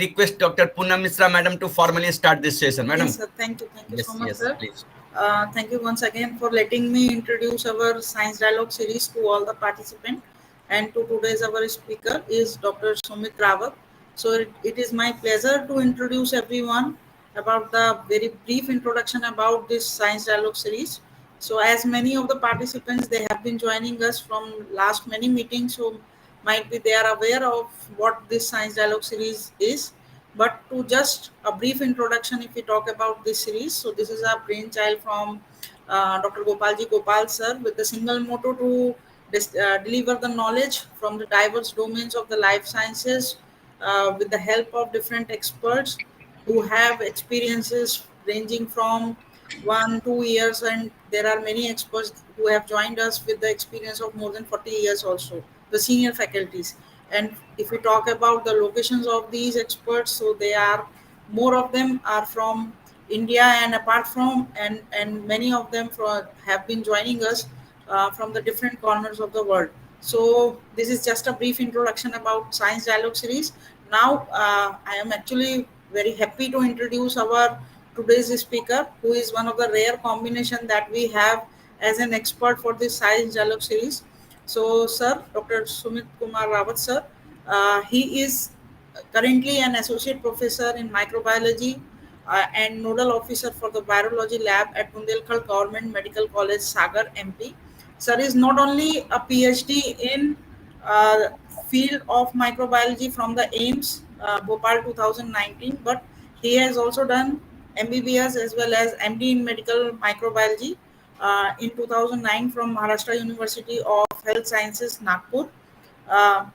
request Dr. Poonam Misra Madam to formally start this session. Madam. Yes, sir. Thank you. Thank you so much, Yes, sir. please. Thank you once again for letting me introduce our Science Dialogue series to all the participants. And to today's our speaker is Dr. Sumit Rawat. So it is my pleasure to introduce everyone about the very brief introduction about this Science Dialogue series. So as many of the participants, they have been joining us from last many meetings, so might be they are aware of what this Science Dialogue series is. But to just a brief introduction, if we talk about this series, so this is a brainchild from Dr. Gopal sir, with the single motto to deliver the knowledge from the diverse domains of the life sciences with the help of different experts who have experiences ranging from 1 2 years, and there are many experts who have joined us with the experience of more than 40 years also, the senior faculties. And if we talk about the locations of these experts, so they are, more of them are from India, and apart from, and many of them have been joining us from the different corners of the world. So this is just a brief introduction about Science Dialogue series. Now I am actually very happy to introduce our today's speaker, who is one of the rare combination that we have as an expert for this Science Dialogue series. So, sir, Dr. Sumit Kumar Rawat, sir, he is currently an associate professor in microbiology and nodal officer for the virology lab at Bundelkhand Government Medical College, Sagar, MP. Sir is not only a PhD in uh, field of microbiology from the AIMS, Bhopal 2019, but he has also done MBBS as well as MD in medical microbiology in 2009 from Maharashtra University of Health Sciences, Nagpur. Uh,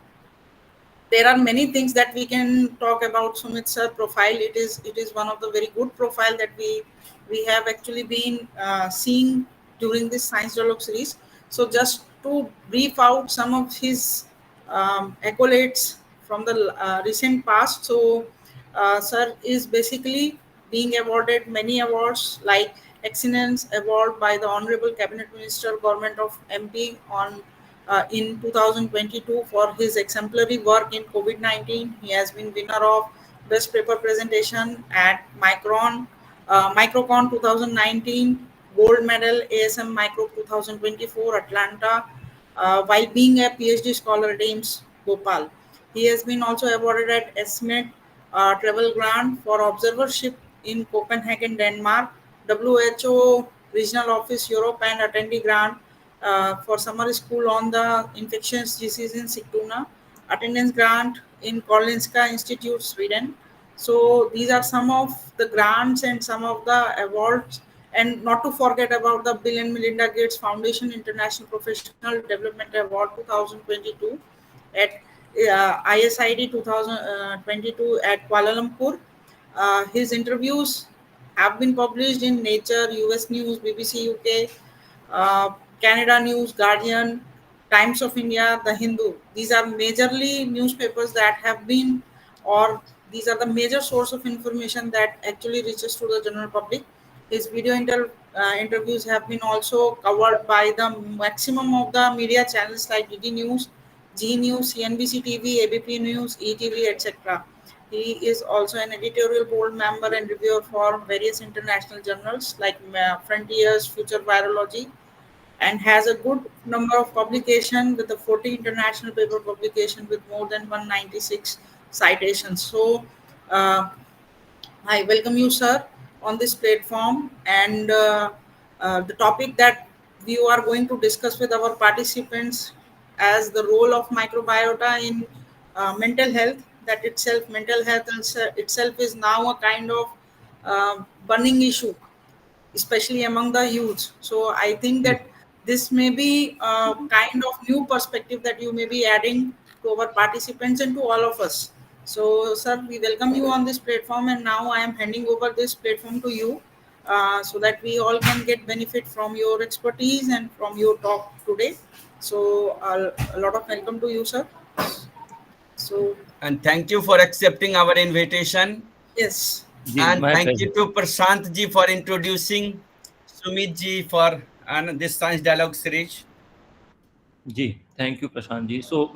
there are many things that we can talk about Sumit sir profile. It is one of the very good profile that we have actually been seeing during this Science Dialogue series. So just to brief out some of his accolades from the recent past. So sir is basically being awarded many awards like Excellence Award by the Honorable Cabinet Minister Govt of MP on in 2022 for his exemplary work in COVID-19. He has been winner of Best Paper Presentation at Microcon 2019, Gold Medal ASM Micro 2024 Atlanta, while being a PhD scholar at AIMS Gopal. He has been also awarded at Estimate Travel Grant for observership in Copenhagen, Denmark, WHO Regional Office Europe, and attendee grant for summer school on the infectious disease in Sigtuna, attendance grant in Karolinska Institute, Sweden. So these are some of the grants and some of the awards, and not to forget about the Bill and Melinda Gates Foundation International Professional Development Award 2022 at ISID 2022 at Kuala Lumpur. His interviews have been published in Nature, US News, BBC UK, uh, Canada News, Guardian, Times of India, The Hindu. These are majorly newspapers that have been, or these are the major source of information that actually reaches to the general public. His interviews have been also covered by the maximum of the media channels like DD News, G News, CNBC TV, ABP News, ETV, etc. He is also an editorial board member and reviewer for various international journals like Frontiers, Future Virology, and has a good number of publication with the 40 international paper publication with more than 196 citations. So I welcome you, sir, on this platform. And the topic that we are going to discuss with our participants as the role of microbiota in mental health. That itself, mental health itself is now a kind of burning issue, especially among the youth. So I think that this may be a kind of new perspective that you may be adding to our participants and to all of us. So, sir, we welcome you on this platform, and now I am handing over this platform to you so that we all can get benefit from your expertise and from your talk today. So, a lot of welcome to you, sir. So, And thank you for accepting our invitation. yes. Ji, And my thank pleasure. you to Prashant ji for introducing Sumit ji for this Science Dialogue series. Ji, thank you, Prashant ji. So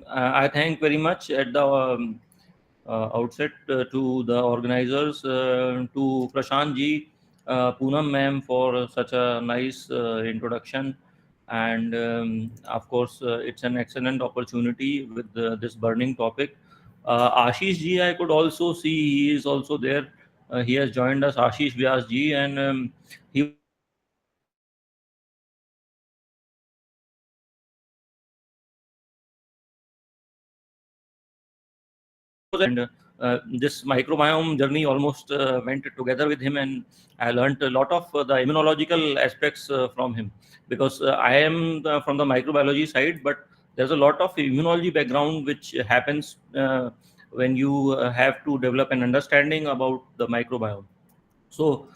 I thank very much at the outset to the organizers, to Prashant ji, Poonam ma'am for such a nice introduction. And of course, it's an excellent opportunity with this burning topic. Ashish ji, I could also see he is also there. He has joined us, Ashish Vyas ji, and he was also very insightful and this microbiome journey almost went together with him, and I learned a lot of the immunological aspects from him, because I am from the microbiology side, but there's a lot of immunology background which happens when you have to develop an understanding about the microbiome. So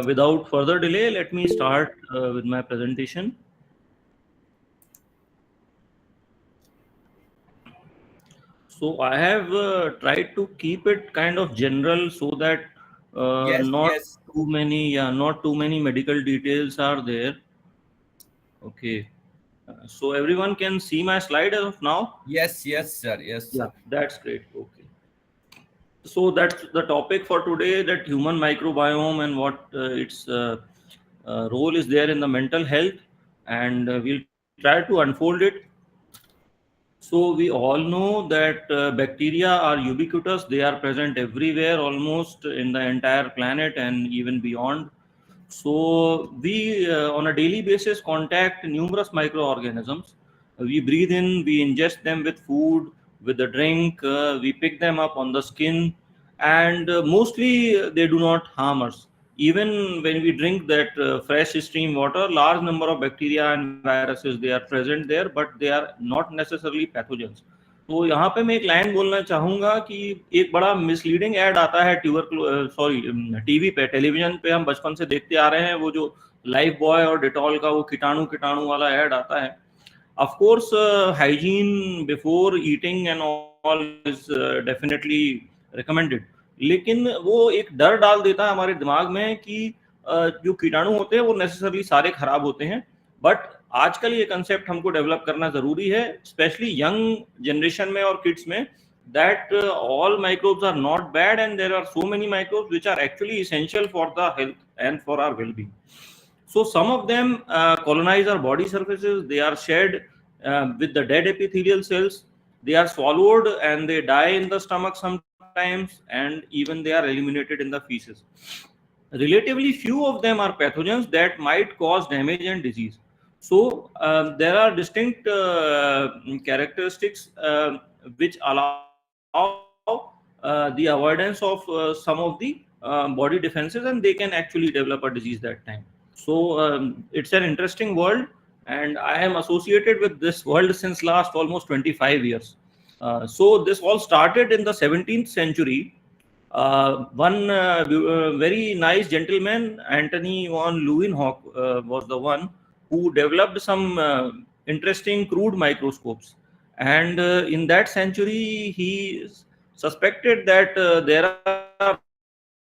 without further delay, let me start with my presentation. So I have tried to keep it kind of general so that Yes, not yes, too many, yeah, not too many medical details are there. Okay. So everyone can see my slide as of now. yes, yes, sir. Yes, Yeah, sir. that's great. Okay. So that's the topic for today, that human microbiome and what its role is there in the mental health, and we'll try to unfold it. So we all know that bacteria are ubiquitous. They are present everywhere, almost in the entire planet and even beyond. So we, on a daily basis, contact numerous microorganisms. We breathe in, we ingest them with food, with the drink, we pick them up on the skin, and mostly they do not harm us. Even when we drink that fresh stream water, large number of bacteria and viruses, they are present there, but they are not necessarily pathogens. तो यहाँ पे मैं एक line बोलना चाहूंगा कि एक बड़ा मिसलीडिंग एड आता है सॉरी टीवी पे, टेलीविजन पे हम बचपन से देखते आ रहे हैं, वो जो लाइफ बॉय और डिटॉल का वो कीटाणु कीटाणु वाला ऐड आता है. Of course, hygiene before eating and all is definitely recommended. लेकिन वो एक डर डाल देता है हमारे दिमाग में कि जो कीटाणु होते हैं वो नेसेसरली सारे खराब होते हैं. बट आजकल ये कंसेप्ट हमको डेवलप करना जरूरी है, स्पेशली यंग जनरेशन में और किड्स में, that all microbes are not bad and there are so many microbes which are actually essential for the health and for our well-being. So some of them colonize our body surfaces. They are shed with the dead epithelial cells. They are swallowed and they die in the stomach sometimes, and even they are eliminated in the feces. Relatively few of them are pathogens that might cause damage and disease. So there are distinct characteristics which allow the avoidance of some of the body defenses, and they can actually develop a disease that time. So it's an interesting world, and I am associated with this world since last almost 25 years. So this all started in the 17th century. One very nice gentleman, Antony von Leeuwenhoek, was the one who developed some interesting crude microscopes. And in that century, he suspected that there are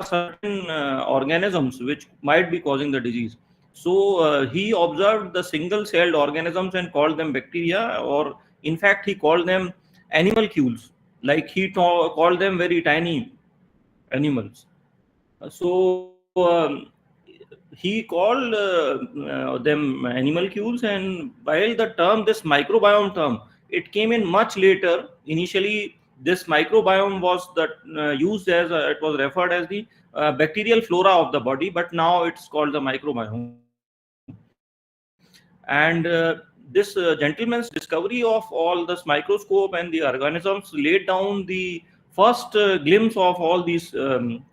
certain organisms which might be causing the disease. So he observed the single-celled organisms and called them bacteria, or in fact, he called them animalcules. Like he called them very tiny animals. He called them animalcules, and while the term, this microbiome term, it came in much later. Initially, this microbiome was used as it was referred as the bacterial flora of the body, but now it's called the microbiome. And this gentleman's discovery of all this microscope and the organisms laid down the first glimpse of all these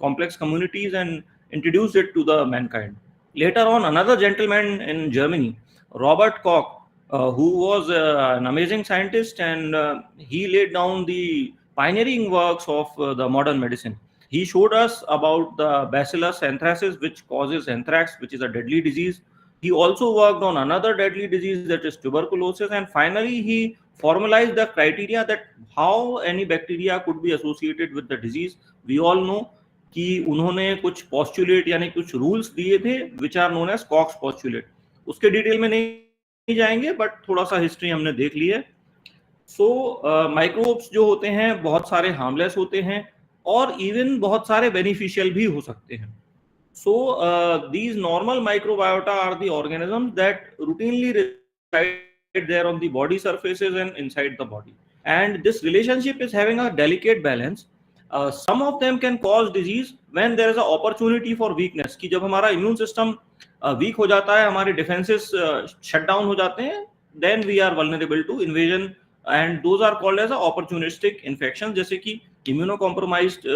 complex communities and introduced it to the mankind. Later on, another gentleman in Germany, Robert Koch, who was an amazing scientist, and he laid down the pioneering works of the modern medicine. He showed us about the Bacillus anthracis, which causes anthrax, which is a deadly disease. He also worked on another deadly disease, that is tuberculosis, and finally he formalized the criteria that how any bacteria could be associated with the disease. We all know कि उन्होंने कुछ postulate यानी कुछ rules दिए थे which are known as Koch's postulate. उसके detail में नहीं जाएंगे, बट थोड़ा सा हिस्ट्री हमने देख ली है. सो माइक्रोब्स जो होते हैं बहुत सारे हार्मलेस होते हैं, और इवन बहुत सारे बेनिफिशियल भी हो सकते हैं. So these normal microbiota are the organisms that routinely reside there on the body surfaces and inside the body. And this relationship is having a delicate balance. Some of them can cause disease when there is an opportunity for weakness. कि जब हमारा immune system weak हो जाता है, हमारे defenses shut down हो जाते हैं, then we are vulnerable to invasion, and those are called as a opportunistic infections. जैसे कि immunocompromised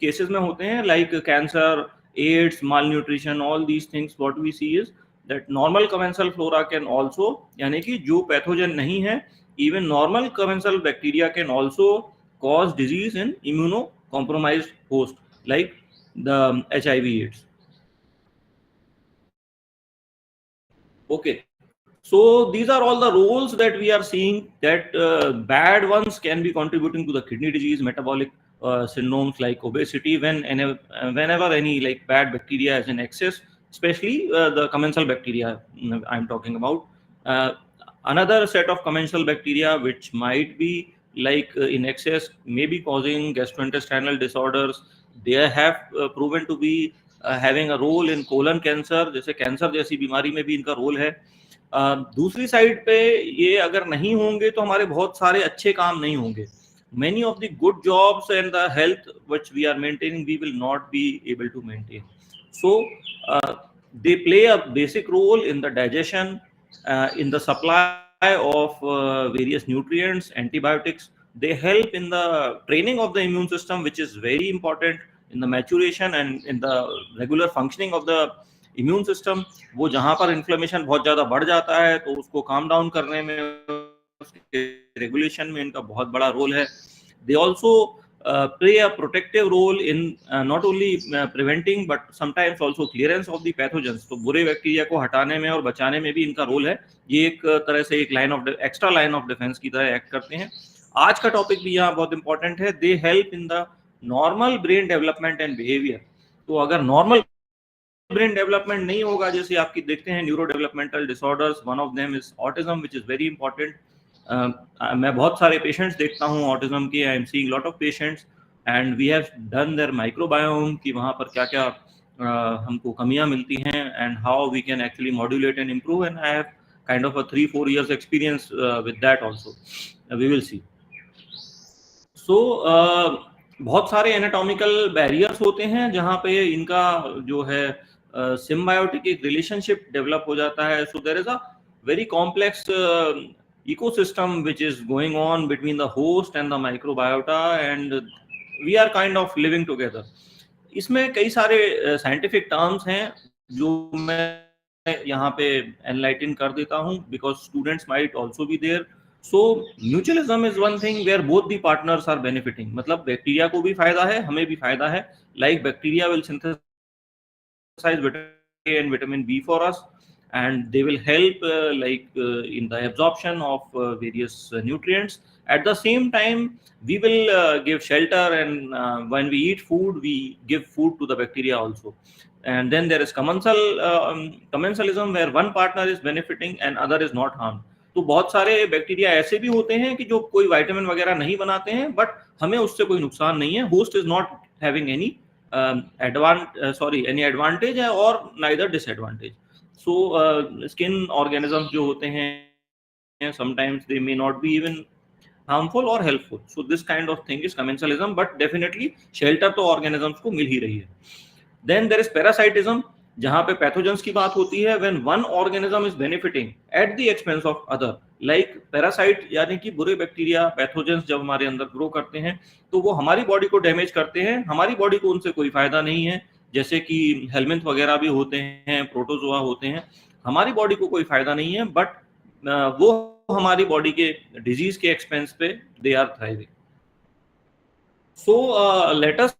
cases में होते हैं, like cancer, AIDS, malnutrition, all these things. What we see is that normal commensal flora can also, यानी कि जो pathogen नहीं है, even normal commensal bacteria can also cause disease in immunocompromised host, like the HIV/AIDS. Okay, so these are all the roles that we are seeing, that bad ones can be contributing to the kidney disease, metabolic syndromes like obesity, whenever any like bad bacteria is in excess, especially the commensal bacteria I'm talking about. Another set of commensal bacteria which might be like in excess may be causing gastrointestinal disorders. They have proven to be having a role in colon cancer, जैसे cancer जैसी बीमारी में भी इनका role है. दूसरी side पे ये अगर नहीं होंगे तो हमारे बहुत सारे अच्छे काम नहीं होंगे. Many of the good jobs and the health which we are maintaining, we will not be able to maintain. So they play a basic role in the digestion, in the supply of various nutrients, antibiotics. They help in the training of the immune system, which is very important in the maturation and in the regular functioning of the immune system. वो जहाँ पर inflammation बहुत ज़्यादा बढ़ जाता है तो उसको काम डाउन करने में, उसके रेगुलेशन में इनका बहुत बड़ा रोल है. They also play a protective role in not only preventing but sometimes also clearance of the pathogens. तो बुरे बैक्टीरिया को हटाने में और बचाने में भी इनका रोल है. ये एक तरह से एक एक्स्ट्रा लाइन ऑफ डिफेंस की तरह एक्ट करते हैं. आज का टॉपिक भी यहाँ बहुत इंपॉर्टेंट है. They help in the normal brain development and behaviour. तो अगर नॉर्मल ब्रेन डेवलपमेंट नहीं होगा, जैसे आपकी देखते हैं neurodevelopmental disorders, one of them is autism which is very important. मैं बहुत सारे पेशेंट्स देखता हूँ ऑटिज्म के. I am seeing lot of patients and we have done their microbiome कि वहाँ पर क्या क्या हमको कमियाँ मिलती हैं and how we can actually modulate and improve. And I have kind of a 3-4 years experience with that also. We will see. So बहुत सारे एनाटॉमिकल बैरियर्स होते हैं जहाँ पे इनका जो है सिम्बायोटिक एक रिलेशनशिप डेवलप हो जाता है. So there is a very complex ecosystem which is going on between the host and the microbiota, and we are kind of living together. इसमें कई सारे scientific terms हैं जो मैं यहाँ पे enlighten कर देता हूँ because students might also be there. So mutualism is one thing where both the partners are benefiting. मतलब बैक्टीरिया को भी फायदा है, हमें भी फायदा है. Like bacteria will synthesize vitamin A and vitamin B for us, and they will help in the absorption of various nutrients. At the same time, we will give shelter, and when we eat food, we give food to the bacteria also. And then there is commensalism where one partner is benefiting and other is not harmed. तो बहुत सारे bacteria ऐसे भी होते हैं कि जो कोई विटामिन वगैरह नहीं बनाते हैं, बट हमें उससे कोई नुकसान नहीं है. Host is not having any any advantage और neither disadvantage. So skin organisms जो होते हैं, sometimes they may not be even harmful or helpful. So this kind of thing is commensalism, but definitely shelter तो organisms को मिल ही रही है. Then there is parasitism, जहाँ पे pathogens की बात होती है, when one organism is benefiting at the expense of other. Like parasite यानी कि बुरे बैक्टीरिया, पैथोजेंस जब हमारे अंदर ग्रो करते हैं तो वो हमारी बॉडी को डैमेज करते हैं. हमारी बॉडी को उनसे कोई फायदा नहीं है. जैसे कि हेलमिंथ वगैरह भी होते हैं, प्रोटोजोआ होते हैं, हमारी बॉडी को कोई फायदा नहीं है, बट वो हमारी बॉडी के डिजीज के एक्सपेंस पे they are thriving. So let us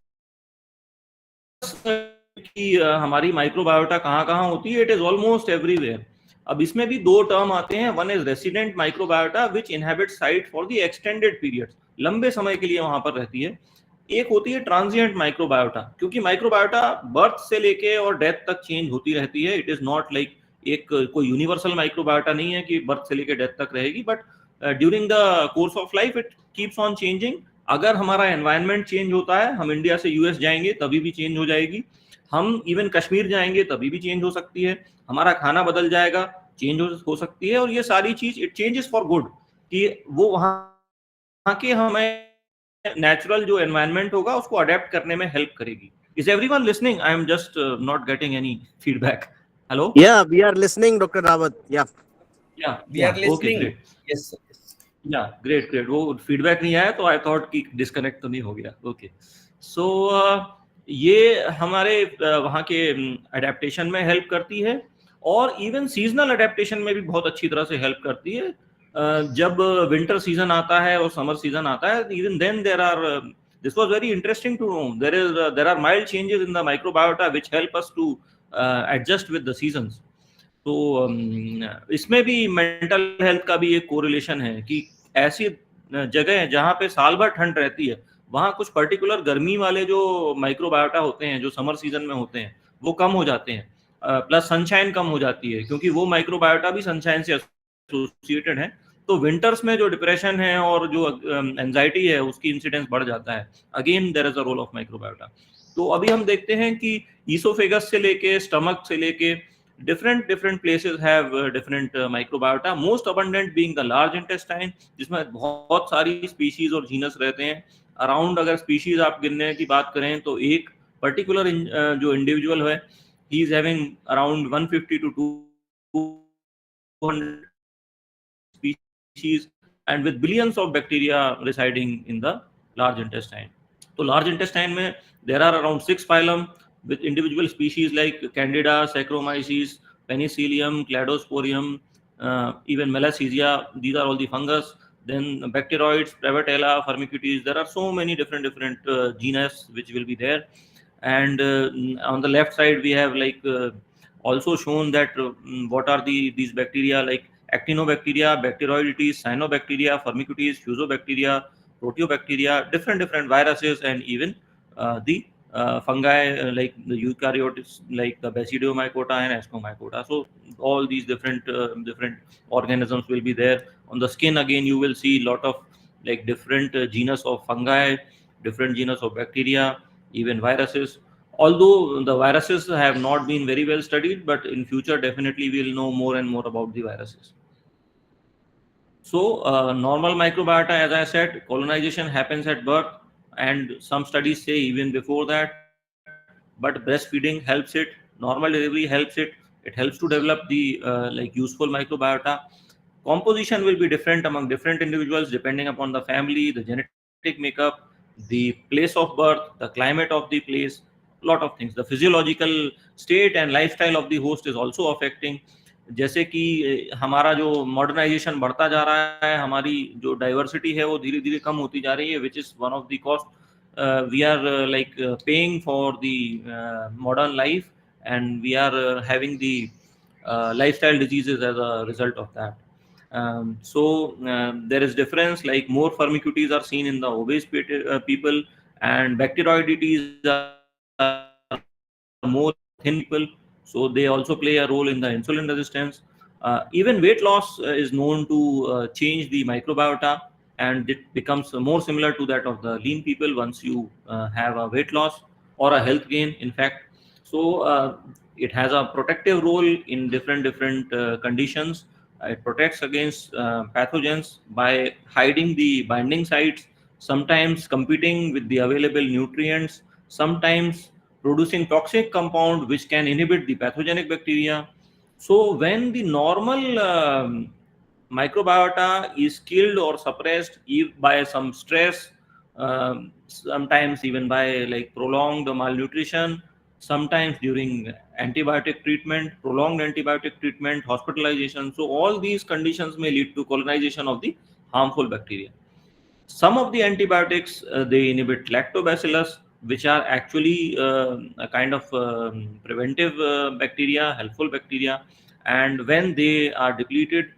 कि हमारी माइक्रोबायोटा कहाँ होती है. It is almost everywhere. अब इसमें भी दो टर्म आते हैं. One is resident microbiota which inhabit site for the extended periods, लंबे समय के लिए वहां पर रहती है. एक होती है ट्रांजिएंट माइक्रोबायोटा, क्योंकि माइक्रोबायोटा बर्थ से लेके और डेथ तक चेंज होती रहती है. इट इज नॉट लाइक एक कोई यूनिवर्सल माइक्रोबायोटा नहीं है कि बर्थ से लेके डेथ तक रहेगी, but during the course of life it keeps on changing. अगर हमारा एनवायरनमेंट चेंज होता है, हम इंडिया से यूएस जाएंगे तभी भी चेंज हो जाएगी, हम इवन कश्मीर जाएंगे तभी भी चेंज हो सकती है, हमारा खाना बदल जाएगा, चेंज हो सकती है, और ये सारी चीज इट चेंजेस फॉर गुड, कि वो वहाँ के हमें नेचुरल जो एनवायरनमेंट होगा उसको अडेप्ट करने में हेल्प करेगी. Is everyone listening? I am just not getting any feedback. Hello? Yeah, we are listening, Dr. Rawat. Yeah. We are Okay, listening. great. Yes, sir. Yes. Yeah, great. वो feedback नहीं आया तो I thought कि disconnect तो नहीं हो गया. Okay, सो ये हमारे वहाँ के अडेप्टेशन में हेल्प करती है, और इवन सीजनल अडेप्टेशन में भी बहुत अच्छी तरह से हेल्प करती है. जब विंटर सीजन आता है और समर सीजन आता है, even then there are, this was very interesting to know, there are mild changes in the microbiota which help us to adjust with the seasons. तो इसमें भी मेंटल हेल्थ का भी एक कोरिलेशन है कि ऐसी जगह है जहाँ पे साल भर ठंड रहती है, वहाँ कुछ पर्टिकुलर गर्मी वाले जो माइक्रोबायोटा होते हैं जो समर सीजन में होते हैं वो कम हो जाते हैं, प्लस सनशाइन कम हो जाती है, क्योंकि वो माइक्रोबायोटा भी सनशाइन से एसोसिएटेड है. तो विंटर्स में जो डिप्रेशन है और जो एंजाइटी है उसकी इंसिडेंस बढ़ जाता है. Again there is a role of microbiota. तो अभी हम देखते हैं कि ईसोफेगस से लेके स्टमक से लेके different places have different microbiota, most abundant being the large intestine, जिसमें बहुत सारी species और genus रहते हैं. अराउंड अगर species आप गिनने की बात करें तो एक particular जो individual है, he is having around 150 to 200 species and with billions of bacteria residing in the large intestine. तो large intestine में there are around 6 phylum with individual species like Candida, Saccharomyces, Penicillium, Cladosporium, even Malassezia. These are all the fungus. Then bacteroids, Prevotella, Firmicutes. There are so many different genus which will be there. And on the left side we have like also shown that what are these bacteria like Actinobacteria, Bacteroidetes, Cyanobacteria, Firmicutes, Fusobacteria, Proteobacteria, different viruses, and even the fungi like the eukaryotes like the Basidiomycota and Ascomycota. So all these different organisms will be there. On the skin again you will see lot of like different genus of fungi, different genus of bacteria, even viruses. Although the viruses have not been very well studied, but in future definitely we will know more and more about the viruses. So normal microbiota, as I said, colonization happens at birth, and some studies say even before that, but breastfeeding helps it, normal delivery helps it, it helps to develop the like useful microbiota. Composition will be different among different individuals depending upon the family, the genetic makeup, the place of birth, the climate of the place, lot of things. The physiological state and lifestyle of the host is also affecting. जैसे कि हमारा जो modernisation बढ़ता जा रहा है, हमारी जो डाइवर्सिटी है वो धीरे धीरे कम होती जा रही है, which is one of the cost we are like paying for the modern life, and we are having the lifestyle diseases as a result of that. So there is difference, like more Firmicutes are seen in the obese people, and Bacteroidetes are more thin people, so they also play a role in the insulin resistance. Even weight loss is known to change the microbiota, and it becomes more similar to that of the lean people once you have a weight loss or a health gain, in fact. So it has a protective role in different conditions. It protects against pathogens by hiding the binding sites, sometimes competing with the available nutrients, sometimes producing toxic compound which can inhibit the pathogenic bacteria. So when the normal microbiota is killed or suppressed by some stress, sometimes even by like prolonged malnutrition, sometimes during antibiotic treatment, prolonged antibiotic treatment, hospitalization. So all these conditions may lead to colonization of the harmful bacteria. Some of the antibiotics, they inhibit lactobacillus, which are actually a kind of preventive bacteria, helpful bacteria. And when they are depleted,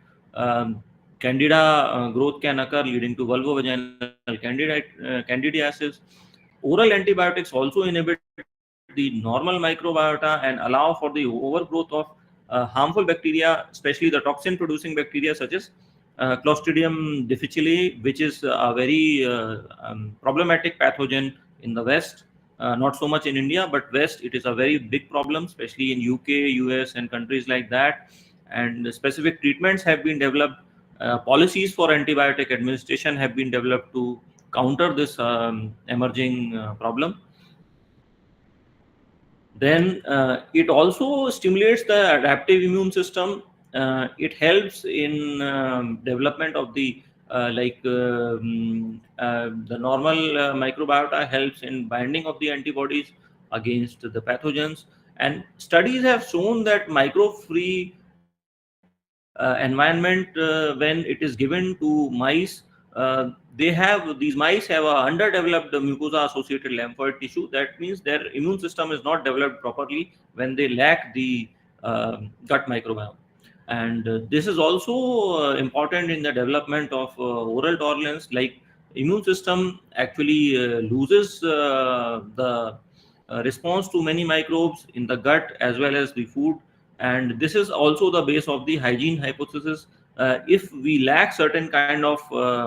candida growth can occur, leading to vulvovaginal candidiasis. Oral antibiotics also inhibit the normal microbiota and allow for the overgrowth of harmful bacteria, especially the toxin producing bacteria such as Clostridium difficile, which is a very problematic pathogen in the West. Not so much in India, but West, it is a very big problem, especially in UK, US, and countries like that. And specific treatments have been developed. Policies for antibiotic administration have been developed to counter this emerging problem. Then it also stimulates the adaptive immune system. It helps in development of the the normal microbiota helps in binding of the antibodies against the pathogens. And studies have shown that microbe-free environment, when it is given to mice, these mice have a underdeveloped mucosa associated lymphoid tissue. That means their immune system is not developed properly when they lack the gut microbiome. And this is also important in the development of oral tolerance. Like, immune system actually loses the response to many microbes in the gut as well as the food. And this is also the base of the hygiene hypothesis. If we lack certain kind of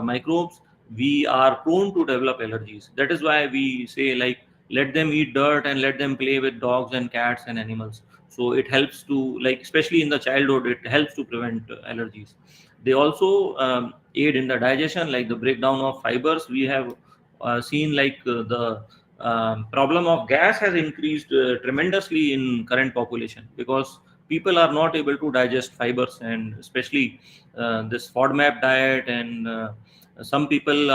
microbes, we are prone to develop allergies. That is why we say, like, let them eat dirt and let them play with dogs and cats and animals. So it helps to, like, especially in the childhood, it helps to prevent allergies. They also aid in the digestion, like the breakdown of fibers. We have seen, like, the problem of gas has increased tremendously in current population, because people are not able to digest fibers. And especially this FODMAP diet, and some people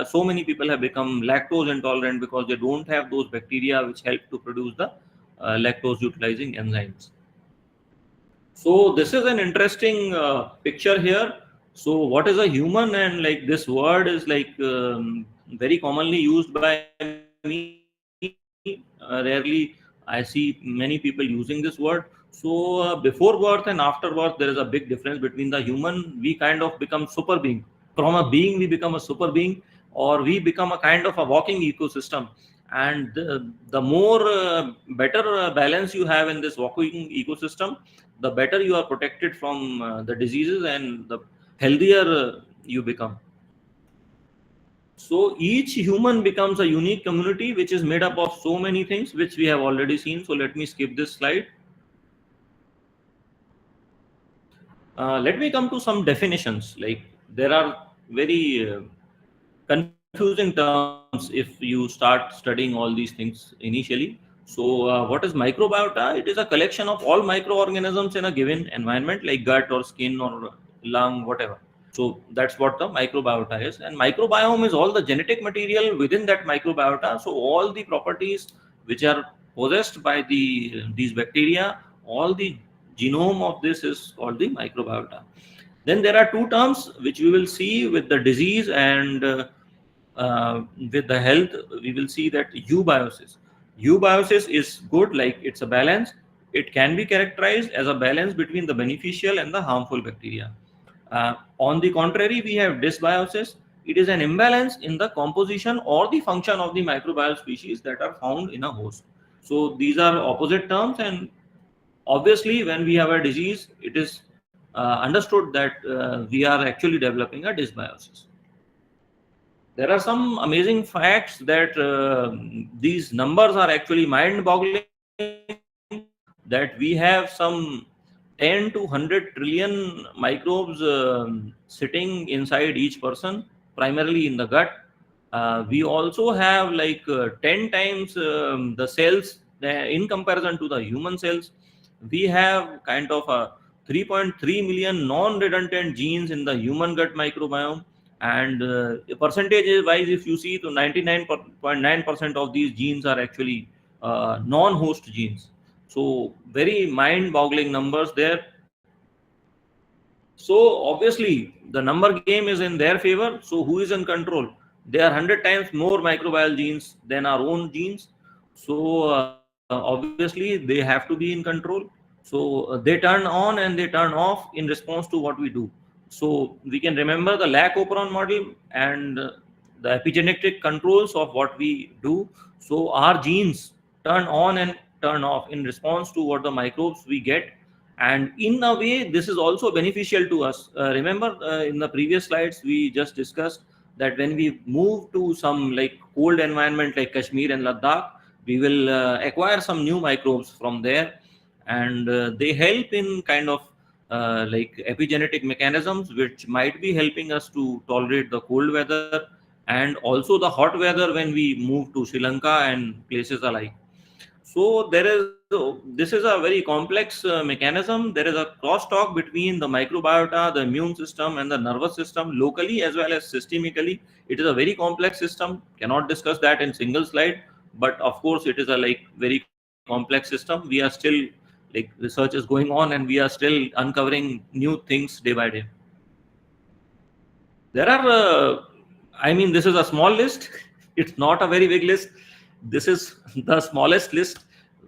so many people have become lactose intolerant because they don't have those bacteria which help to produce the lactose utilizing enzymes. So this is an interesting picture here. So what is a human? And, like, this word is, like, very commonly used by me. Rarely I see many people using this word. So before birth and after birth, there is a big difference between the human. We kind of become super being. From a being, we become a super being, or we become a kind of a walking ecosystem. And the more better balance you have in this walking ecosystem, the better you are protected from the diseases, and the healthier you become. So each human becomes a unique community which is made up of so many things which we have already seen. So let me skip this slide. Let me come to some definitions. Like, there are very confusing terms if you start studying all these things initially. So what is microbiota? It is a collection of all microorganisms in a given environment, like gut or skin or lung, whatever. So that's what the microbiota is. And microbiome is all the genetic material within that microbiota. So all the properties which are possessed by these bacteria, all the genome of this is called the microbiota. Then there are two terms which we will see with the disease and with the health. We will see that eubiosis. Eubiosis is good, like, it's a balance. It can be characterized as a balance between the beneficial and the harmful bacteria. On the contrary, we have dysbiosis. It is an imbalance in the composition or the function of the microbial species that are found in a host. So these are opposite terms, and obviously when we have a disease, it is understood that we are actually developing a dysbiosis. There are some amazing facts that these numbers are actually mind-boggling, that we have some 10 to 100 trillion microbes sitting inside each person, primarily in the gut. We also have, like, 10 times the cells in comparison to the human cells. We have kind of a 3.3 million non-redundant genes in the human gut microbiome. And percentage wise, if you see, to 99.9% of these genes are actually non-host genes. So very mind-boggling numbers there. So obviously the number game is in their favor. So who is in control? There are 100 times more microbial genes than our own genes. So obviously they have to be in control. So they turn on and they turn off in response to what we do. So we can remember the Lac-Operon model and the epigenetic controls of what we do. So our genes turn on and turn off in response to what the microbes we get. And in a way, this is also beneficial to us. Remember, in the previous slides, we just discussed that when we move to some like cold environment like Kashmir and Ladakh, we will acquire some new microbes from there, and they help in kind of like epigenetic mechanisms, which might be helping us to tolerate the cold weather and also the hot weather when we move to Sri Lanka and places alike. So this is a very complex mechanism. There is a crosstalk between the microbiota, the immune system, and the nervous system locally as well as systemically. It is a very complex system. Cannot discuss that in single slide, but of course it is a like very complex system. We are still like research is going on, and we are still uncovering new things day by day. There are, I mean, this is a small list. It's not a very big list. This is the smallest list,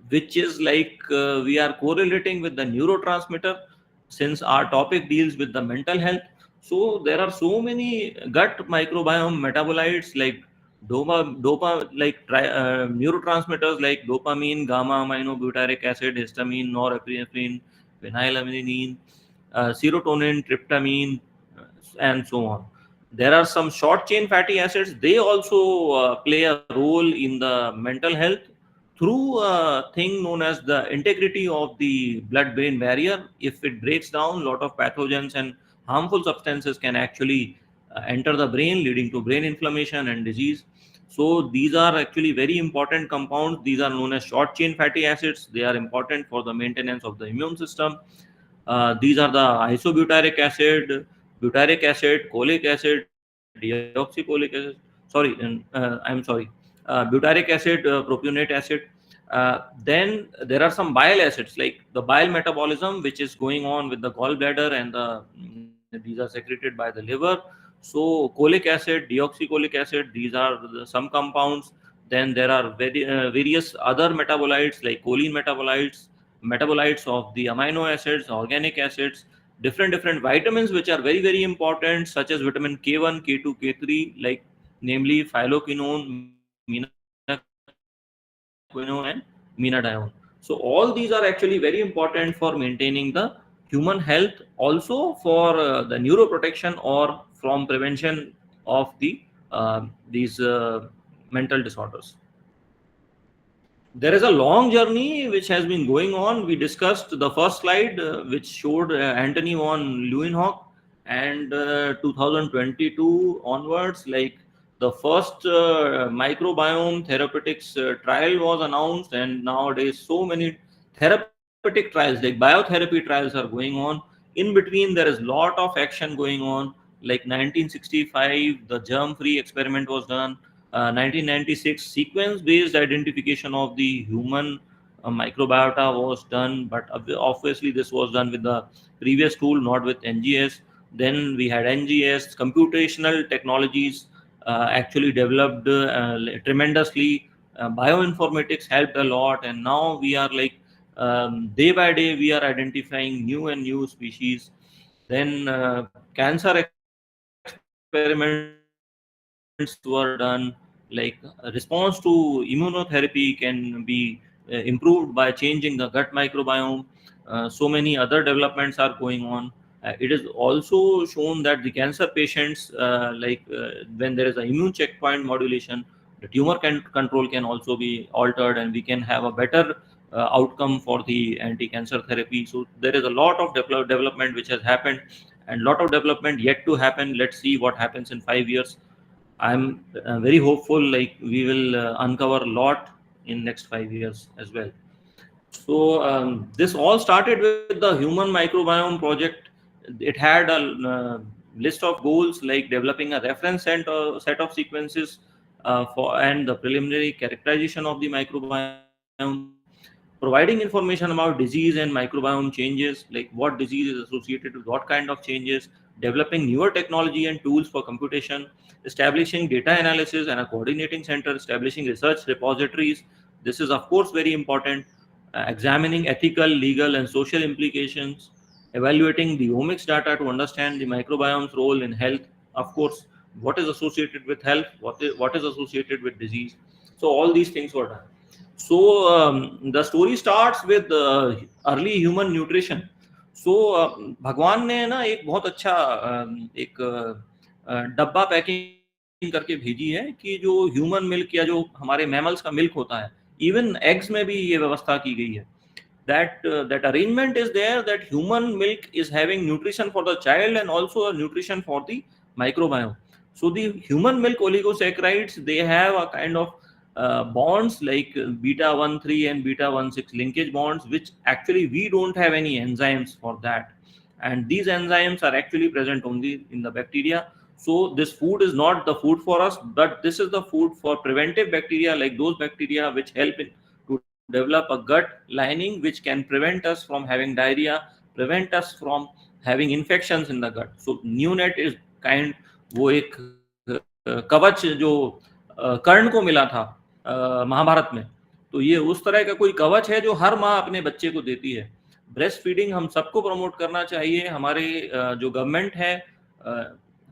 which is like we are correlating with the neurotransmitter, since our topic deals with the mental health. So there are so many gut microbiome metabolites like neurotransmitters like dopamine, gamma aminobutyric acid, histamine, norepinephrine, phenylalanine, serotonin, tryptamine, and so on. There are some short chain fatty acids. They also play a role in the mental health through a thing known as the integrity of the blood brain barrier. If it breaks down, a lot of pathogens and harmful substances can actually enter the brain, leading to brain inflammation and disease. So these are actually very important compounds. These are known as short chain fatty acids. They are important for the maintenance of the immune system. These are the isobutyric acid, butyric acid, cholic acid, deoxycholic acid. I'm sorry. Butyric acid, propionate acid. Then there are some bile acids like the bile metabolism, which is going on with the gallbladder, and these are secreted by the liver. So cholic acid, deoxycholic acid, these are some compounds. Then there are various other metabolites like choline metabolites of the amino acids, organic acids, different vitamins which are very important, such as vitamin K1, K2, K3, like namely phylloquinone, minoquinone, and menadione. So all these are actually very important for maintaining the human health, also for the neuroprotection or from prevention of these mental disorders. There is a long journey which has been going on. We discussed the first slide, which showed Anthony von Leeuwenhoek, and 2022 onwards, like the first microbiome therapeutics trial was announced, and nowadays so many therapeutic trials, like biotherapy trials, are going on. In between, there is lot of action going on. Like 1965, the germ-free experiment was done. 1996, sequence-based identification of the human microbiota was done, but obviously this was done with the previous tool, not with NGS. Then we had NGS. Computational technologies actually developed tremendously. Bioinformatics helped a lot, and now we are like day by day we are identifying new and new species. Then cancer experiments were done, like response to immunotherapy can be improved by changing the gut microbiome. So many other developments are going on. It is also shown that the cancer patients, when there is an immune checkpoint modulation, the tumor control can also be altered, and we can have a better outcome for the anti-cancer therapy. So there is a lot of development which has happened, and lot of development yet to happen. Let's see what happens in 5 years. I'm very hopeful, like we will uncover a lot in next 5 years as well. So this all started with the human microbiome project. It had a list of goals like developing a reference set of sequences and the preliminary characterization of the microbiome, providing information about disease and microbiome changes, like what disease is associated with what kind of changes, developing newer technology and tools for computation, establishing data analysis and a coordinating center, establishing research repositories. This is of course very important. Examining ethical, legal, and social implications, evaluating the omics data to understand the microbiome's role in health. Of course, what is associated with health, what is associated with disease. So all these things were done. So the story starts with early human nutrition. भगवान ने ना एक बहुत अच्छा एक डब्बा packing करके भेजी है कि जो ह्यूमन मिल्क या जो हमारे मैमल्स का मिल्क होता है, इवन एग्स में भी ये व्यवस्था की गई है. That arrangement is there, that human milk is having nutrition for the child and also a nutrition for the microbiome. So the human milk oligosaccharides, they have a kind of bonds like beta 1,3 and beta 1,6 linkage bonds, which actually we don't have any enzymes for that, and these enzymes are actually present only in the bacteria. So this food is not the food for us, but this is the food for preventive bacteria, like those bacteria which help in to develop a gut lining which can prevent us from having diarrhea, prevent us from having infections in the gut. So neonate is kind, वो एक कवच जो कर्ण को मिला था महाभारत में, तो ये उस तरह का कोई कवच है जो हर माँ अपने बच्चे को देती है. ब्रेस्ट फीडिंग हम सबको प्रमोट करना चाहिए. हमारे जो गवर्नमेंट है,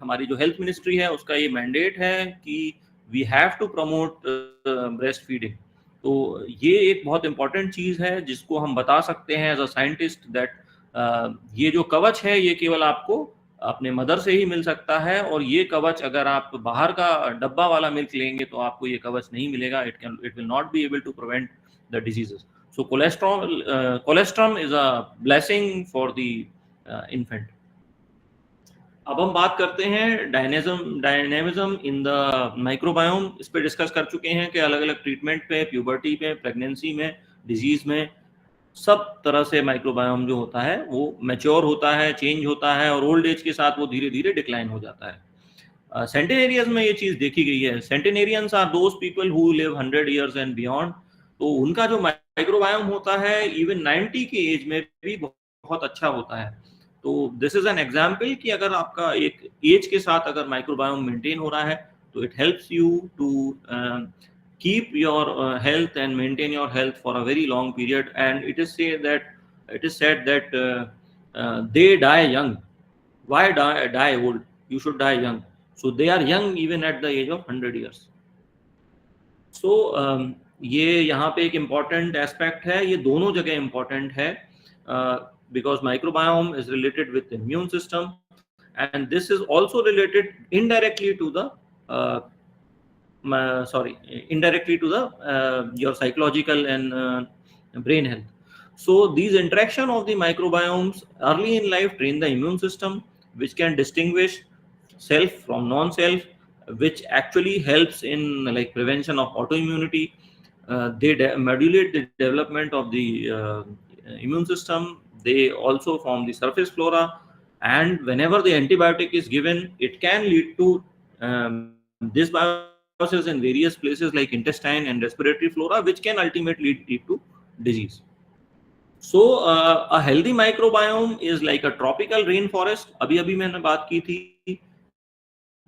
हमारी जो हेल्थ मिनिस्ट्री है, उसका ये मैंडेट है कि we have to promote breast feeding. तो ये एक बहुत इंपॉर्टेंट चीज है जिसको हम बता सकते हैं एज अ साइंटिस्ट, दैट ये जो कवच है ये केवल आपको अपने मदर से ही मिल सकता है, और ये कवच अगर आप बाहर का डब्बा वाला मिल्क लेंगे तो आपको ये कवच नहीं मिलेगा. It will not be able to prevent the diseases. So cholesterol is a blessing for the infant. अब हम बात करते हैं डायनेमिज्म इन द माइक्रोबायोम. इस पे डिस्कस कर चुके हैं कि अलग अलग ट्रीटमेंट पे, प्यूबर्टी पे, प्रेगनेंसी में, डिजीज में, सब तरह से माइक्रोबायोम जो होता है वो मैच्योर होता है, चेंज होता है, और ओल्ड एज के साथ वो धीरे धीरे डिक्लाइन हो जाता है. सेंटेनेरियंस में ये चीज देखी गई है. Centenarians are those people who live 100 years and beyond. तो उनका जो माइक्रोबायोम होता है इवन 90 की एज में भी बहुत अच्छा होता है. तो दिस इज एन एग्जाम्पल कि अगर आपका एक एज के साथ अगर माइक्रोबायोम मेंटेन हो रहा है तो it helps you to keep your health and maintain your health for a very long period. And it is said that they die young. Why die old? You should die young. So they are young even at the age of 100 years. So ये यहाँ पे एक important aspect है. ये दोनों जगह important है because microbiome is related with the immune system, and this is also related indirectly to the your psychological and brain health. So these interaction of the microbiomes early in life train the immune system, which can distinguish self from non-self, which actually helps in like prevention of autoimmunity. They modulate the development of the immune system. They also form the surface flora, and whenever the antibiotic is given, it can lead to this process in various places like intestine and respiratory flora, which can ultimately lead to disease. So a healthy microbiome is like a tropical rainforest. अभी मैंने बात की थी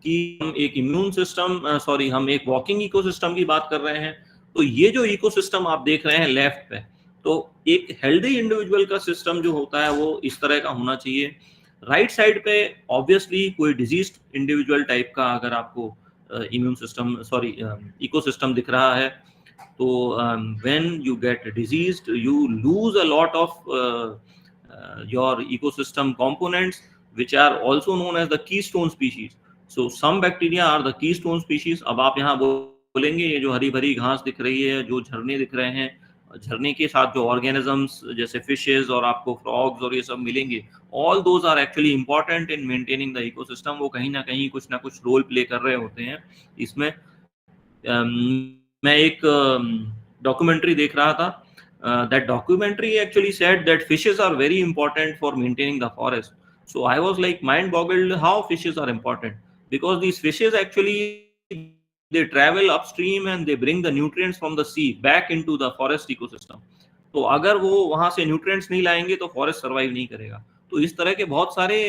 कि हम एक immune system हम एक वॉकिंग इकोसिस्टम की बात कर रहे हैं. तो ये जो इकोसिस्टम आप देख रहे हैं लेफ्ट पे, तो एक हेल्दी इंडिविजुअल का सिस्टम जो होता है वो इस तरह का होना चाहिए. राइट साइड पे ऑब्वियसली कोई डिजीज्ड इंडिविजुअल टाइप का अगर आपको इम्यून सिस्टम इकोसिस्टम दिख रहा है, तो when you get diseased you lose a lot of your ecosystem components which are also known as the keystone species. So some bacteria are the keystone species. अब आप यहाँ बोलेंगे ये जो हरी भरी घास दिख रही है, जो झरने दिख रहे हैं, झरने के साथ जो ऑर्गेनिजम्स जैसे फिशेस और आपको फ्रॉग्स और ये सब मिलेंगे, all those are actually important in maintaining the ecosystem. वो कहीं ना कहीं कुछ ना कुछ रोल प्ले कर रहे होते हैं इसमें. मैं एक डॉक्यूमेंट्री देख रहा था. That documentary actually said that fishes are very important for maintaining the forest. So I was like mind boggled how fishes are important, because these fishes actually they travel upstream and they bring the nutrients from the sea back into the forest ecosystem. तो अगर वो वहां से nutrients नहीं लाएंगे तो forest survive नहीं करेगा. तो इस तरह के बहुत सारे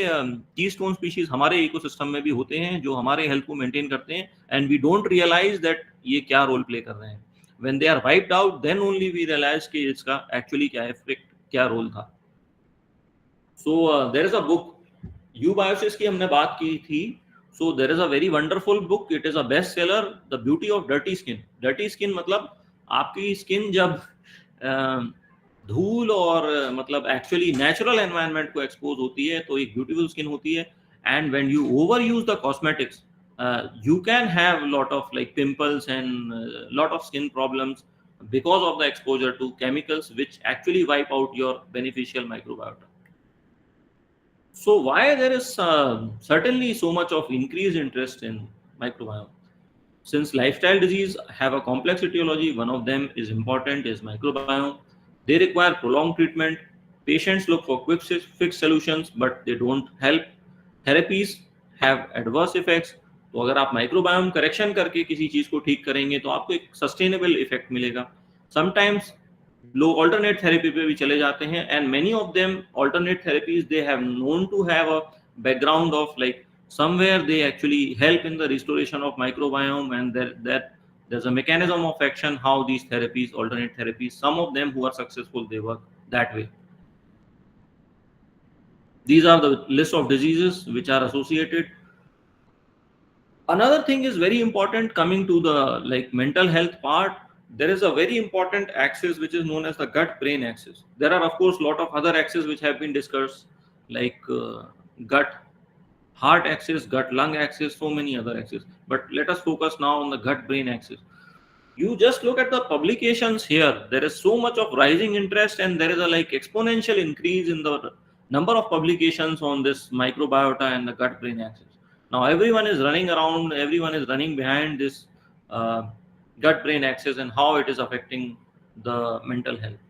कीस्टोन स्पीशीज हमारे इकोसिस्टम में भी होते हैं जो हमारे हेल्थ को मेंटेन करते हैं, and we don't realise that ये क्या रोल प्ले कर रहे हैं. When they are wiped out then only we realise कि इसका एक्चुअली क्या इफेक्ट, क्या रोल था. So there is a book, Eubiosis की हमने बात की थी. So there is a very wonderful book. It is a bestseller, The Beauty of Dirty Skin. Dirty skin मतलब आपकी स्किन जब धूल और मतलब एक्चुअली नेचुरल एनवायरनमेंट को एक्सपोज होती है तो एक ब्यूटीफुल स्किन होती है. And when you over use the cosmetics you can have lot of like pimples and lot of skin problems because of the exposure to chemicals which actually wipe out your beneficial microbiota. So why there is certainly so much of increased interest in microbiome? Since lifestyle disease have a complex etiology, one of them is important is microbiome. They require prolonged treatment. Patients look for quick fix solutions, but they don't help. Therapies have adverse effects. तो अगर आप microbiome correction करके किसी चीज को ठीक करेंगे तो आपको एक सस्टेनेबल इफेक्ट मिलेगा. समटाइम्स लोग ऑल्टरनेट थेरेपी पे भी चले जाते हैं and many of them alternate therapies they have known to have a background of like somewhere they actually help in the restoration of microbiome, and there's a mechanism of action how these therapies, alternate therapies, some of them who are successful, they work that way. These are the list of diseases which are associated. Another thing is very important coming to the like mental health part. There is a very important axis which is known as the gut brain axis. There are of course lot of other axes which have been discussed like gut heart axis, gut lung axis, so many other axes, but let us focus now on the gut brain axis. You just look at the publications here, there is so much of rising interest and there is a like exponential increase in the number of publications on this microbiota and the gut brain axis. Now everyone is running around, everyone is running behind this gut brain axis and how it is affecting the mental health.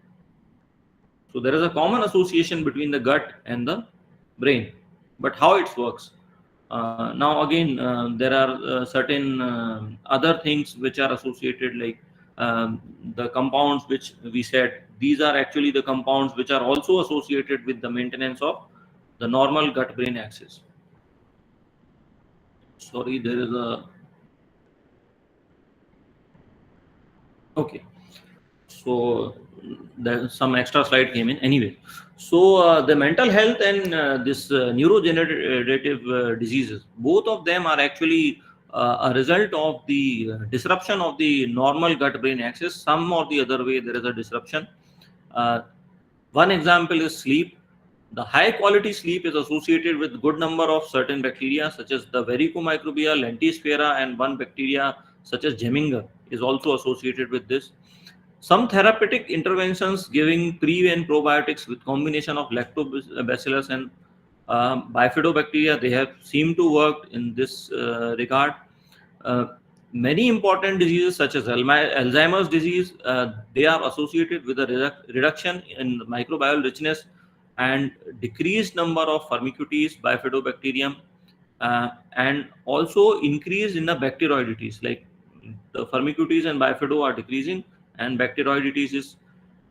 So there is a common association between the gut and the brain, but how it works. Now again, there are certain other things which are associated, like the compounds which we said, these are actually the compounds which are also associated with the maintenance of the normal gut-brain axis. Sorry, there is a... Okay. So some extra slide came in. Anyway, so the mental health and this neurodegenerative diseases, both of them are actually a result of the disruption of the normal gut-brain axis. Some or the other way there is a disruption. One example is sleep. The high quality sleep is associated with good number of certain bacteria such as the Vericomicrobia, Lentisphaera, and one bacteria such as Gemminger is also associated with this. Some therapeutic interventions giving pre and probiotics with combination of lactobacillus and bifidobacteria, they have seemed to work in this regard. Many important diseases such as Alzheimer's disease, they are associated with a reduction in microbial richness and decreased number of Firmicutes, bifidobacterium, and also increase in the bacteroidetes, like the Firmicutes and bifido are decreasing and bacteroidetes is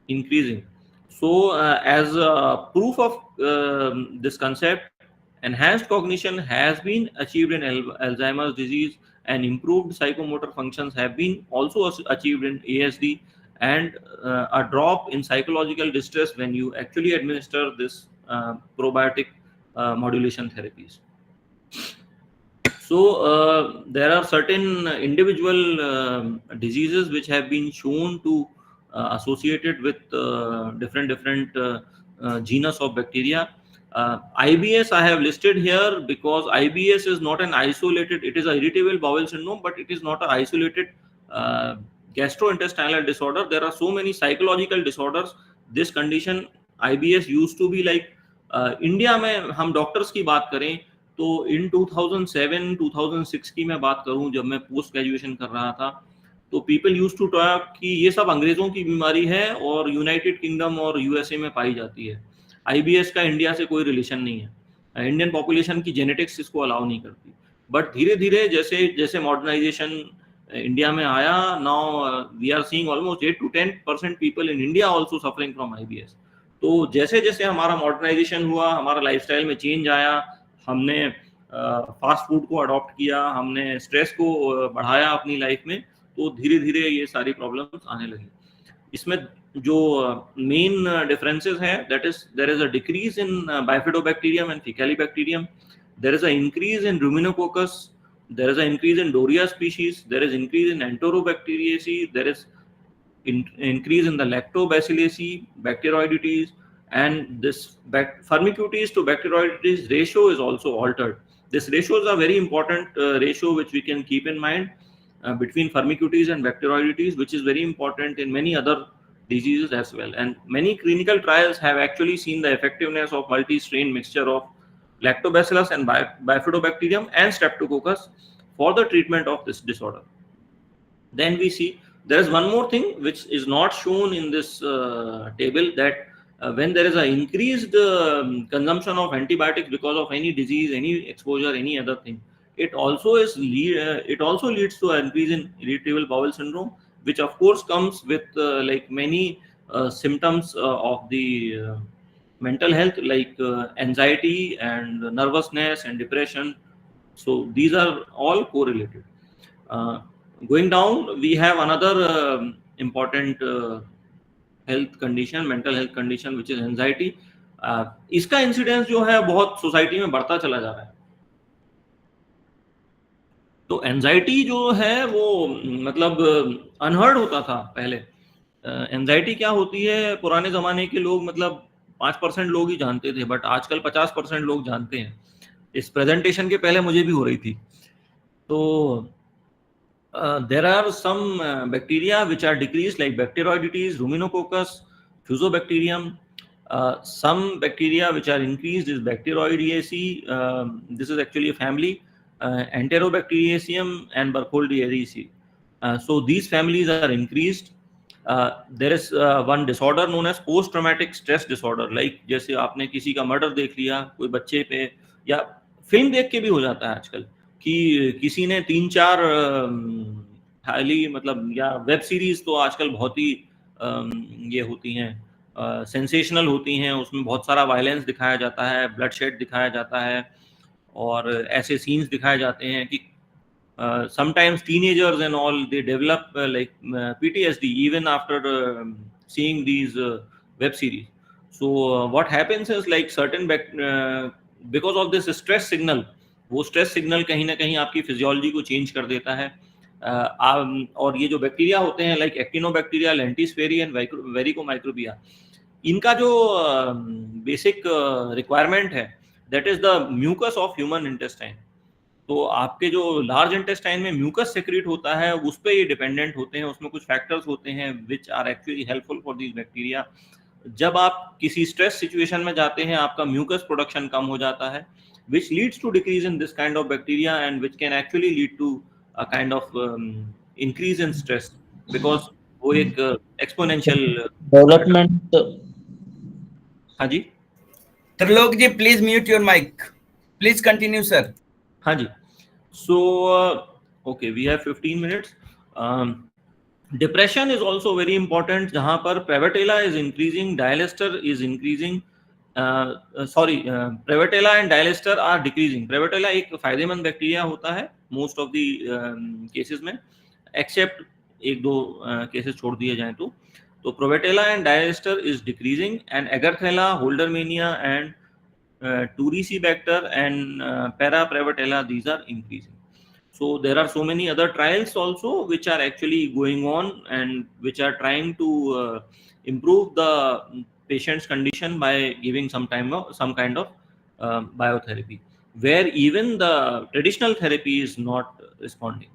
increasing. So as a proof of this concept, enhanced cognition has been achieved in Alzheimer's disease, and improved psychomotor functions have been also achieved in ASD, and a drop in psychological distress when you actually administer this probiotic modulation therapies. So there are certain individual diseases which have been shown to associated with different genus of bacteria. IBS I have listed here because IBS is not an isolated, it is a irritable bowel syndrome, but it is not an isolated gastrointestinal disorder. There are so many psychological disorders. This condition IBS used to be like India में हम doctors की बात करें तो इन 2007-2006 की मैं बात करूं, जब मैं पोस्ट ग्रेजुएशन कर रहा था, तो पीपल यूज्ड टू टॉक कि ये सब अंग्रेजों की बीमारी है और यूनाइटेड किंगडम और यूएसए में पाई जाती है. आईबीएस का इंडिया से कोई रिलेशन नहीं है, इंडियन पॉपुलेशन की जेनेटिक्स इसको अलाउ नहीं करती. बट धीरे धीरे जैसे जैसे मॉडर्नाइजेशन इंडिया में आया, now we are seeing almost 8 to 10% people in India also suffering from IBS. तो जैसे जैसे हमारा मॉडर्नाइजेशन हुआ, हमारा लाइफस्टाइल में चेंज आया, हमने फास्ट फूड को अडॉप्ट किया, हमने स्ट्रेस को बढ़ाया अपनी लाइफ में, तो धीरे धीरे ये सारी प्रॉब्लम्स आने लगी. इसमें जो मेन डिफरेंसेस हैं, that is there is a decrease in bifidobacterium and faecalibacterium, there is an increase in ruminococcus, there is an increase in dorea species, there is increase in enterobacteriaceae, there is increase in the lactobacilli, bacteroidetes, and this firmicutes to bacteroidetes ratio is also altered. This ratio is a very important ratio which we can keep in mind between firmicutes and bacteroidetes, which is very important in many other diseases as well. And many clinical trials have actually seen the effectiveness of multi-strain mixture of lactobacillus and bifidobacterium and streptococcus for the treatment of this disorder. Then we see there is one more thing which is not shown in this table, that when there is an increased consumption of antibiotics because of any disease, any exposure, any other thing, it also leads to an increase in irritable bowel syndrome, which of course comes with like many symptoms of the mental health, like anxiety and nervousness and depression. So these are all correlated. Going down, we have another important health condition, mental health condition, which is anxiety. इसका incidence जो है बहुत society में बढ़ता चला जा रहा है. तो एंजाइटी जो है वो मतलब अनहर्ड होता था पहले. एंजाइटी क्या होती है, पुराने जमाने के लोग मतलब 5% लोग ही जानते थे, बट आजकल 50% लोग जानते हैं. इस प्रेजेंटेशन के पहले मुझे भी हो रही थी. तो there are some bacteria which are decreased, like bacteroidetes, ruminococcus, fusobacterium. Some bacteria which are increased is Bacteroideaceae. This is actually a family, Enterobacteriaceum and Burkholdiaceae. So these families are increased. There is one disorder known as post-traumatic stress disorder. Like जैसे आपने किसी का murder देख लिया कोई बच्चे पे, या फिल्म देख के भी हो जाता है आजकल कि किसी ने 3-4 हाईली मतलब, या वेब सीरीज तो आजकल बहुत ही ये होती हैं, सेंसेशनल होती हैं, उसमें बहुत सारा वायलेंस दिखाया जाता है, ब्लड शेड दिखाया जाता है, और ऐसे सीन्स दिखाए जाते हैं कि sometimes teenagers and all, they develop like PTSD even after seeing these web series. So what happens is like certain because of this stress signal, वो स्ट्रेस सिग्नल कहीं ना कहीं आपकी फिजियोलॉजी को चेंज कर देता है. और ये जो बैक्टीरिया होते हैं like actinobacteria, lentisphaerae and verrucomicrobia, इनका जो बेसिक रिक्वायरमेंट है that is the mucus of human intestine. तो आपके जो लार्ज इंटेस्टाइन में म्यूकस सेक्रेट होता है उस पर ये डिपेंडेंट होते हैं. उसमें कुछ फैक्टर्स होते हैं which are actually helpful for these bacteria. जब आप किसी स्ट्रेस सिचुएशन में जाते हैं आपका म्यूकस प्रोडक्शन कम हो जाता है, which leads to decrease in this kind of bacteria and which can actually lead to a kind of increase in stress, because वो एक exponential डेवलपमेंट. हाँ जी त्रिलोक जी, please mute your mic. Please continue, sir. हाँ जी. So okay, we have 15 minutes. Depression is also very important, जहाँ पर Prevotella is increasing, Dialester is increasing. Prevotella and Dialester are decreasing. Prevotella एक फायदेमंद bacteria होता है most of the cases में, accept 1-2 cases छोड़ दिए जाएं तो Prevotella and Dialester is decreasing, and Agarthella, Holdermania and Turicibacter and Paraprevotella, these are increasing. So there are so many other trials also which are actually going on and which are trying to improve the patient's condition by giving some kind of biotherapy, where even the traditional therapy is not responding.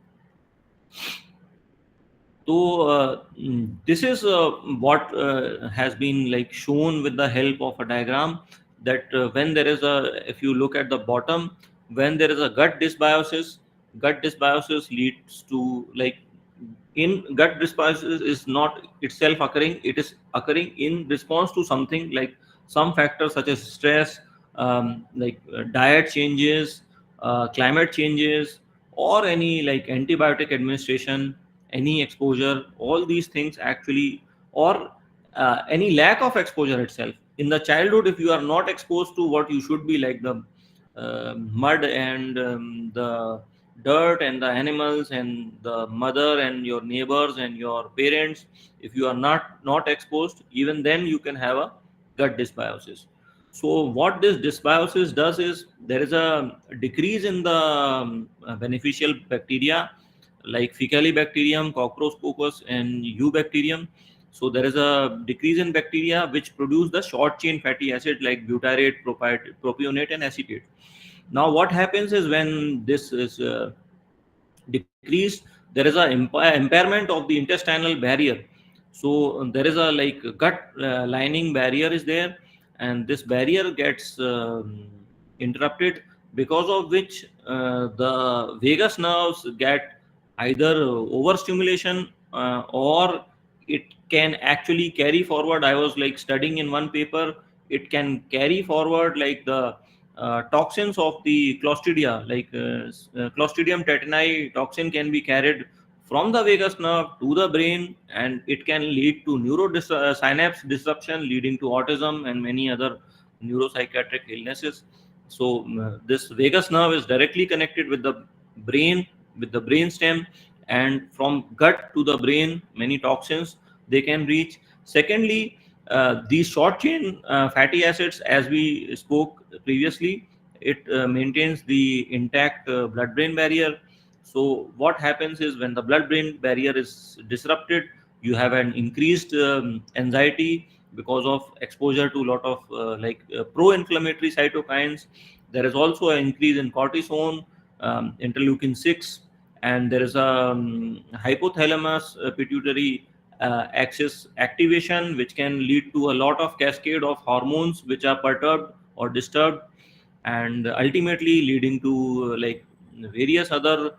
So this is what has been like shown with the help of a diagram, that when there is if you look at the bottom, when there is a gut dysbiosis leads to, like, in gut dysbiosis is not itself occurring, it is occurring in response to something like some factors such as stress, diet changes, climate changes, or any like antibiotic administration, any exposure, all these things actually, or any lack of exposure itself. In the childhood, if you are not exposed to what you should be, like the mud and the dirt and the animals and the mother and your neighbors and your parents, if you are not exposed, even then you can have a gut dysbiosis. So what this dysbiosis does is there is a decrease in the beneficial bacteria, like Faecalibacterium, Cockrococcus, and Eubacterium. So there is a decrease in bacteria which produce the short chain fatty acid like butyrate, propionate, and acetate. Now what happens is when this is decreased, there is a impairment of the intestinal barrier. So there is a like gut lining barrier is there, and this barrier gets interrupted, because of which the vagus nerves get either overstimulation, or it can actually carry forward. I was like studying in one paper, it can carry forward like the toxins of the Clostridia, like Clostridium tetani toxin can be carried from the vagus nerve to the brain, and it can lead to synapse disruption, leading to autism and many other neuropsychiatric illnesses. So this vagus nerve is directly connected with the brain, with the brain stem, and from gut to the brain, many toxins they can reach. Secondly, these short chain fatty acids, as we spoke previously, it maintains the intact blood brain barrier. So what happens is when the blood brain barrier is disrupted, you have an increased anxiety because of exposure to a lot of pro-inflammatory cytokines. There is also an increase in cortisone, interleukin 6, and there is a hypothalamus pituitary axis activation, which can lead to a lot of cascade of hormones which are perturbed or disturbed, and ultimately leading to various other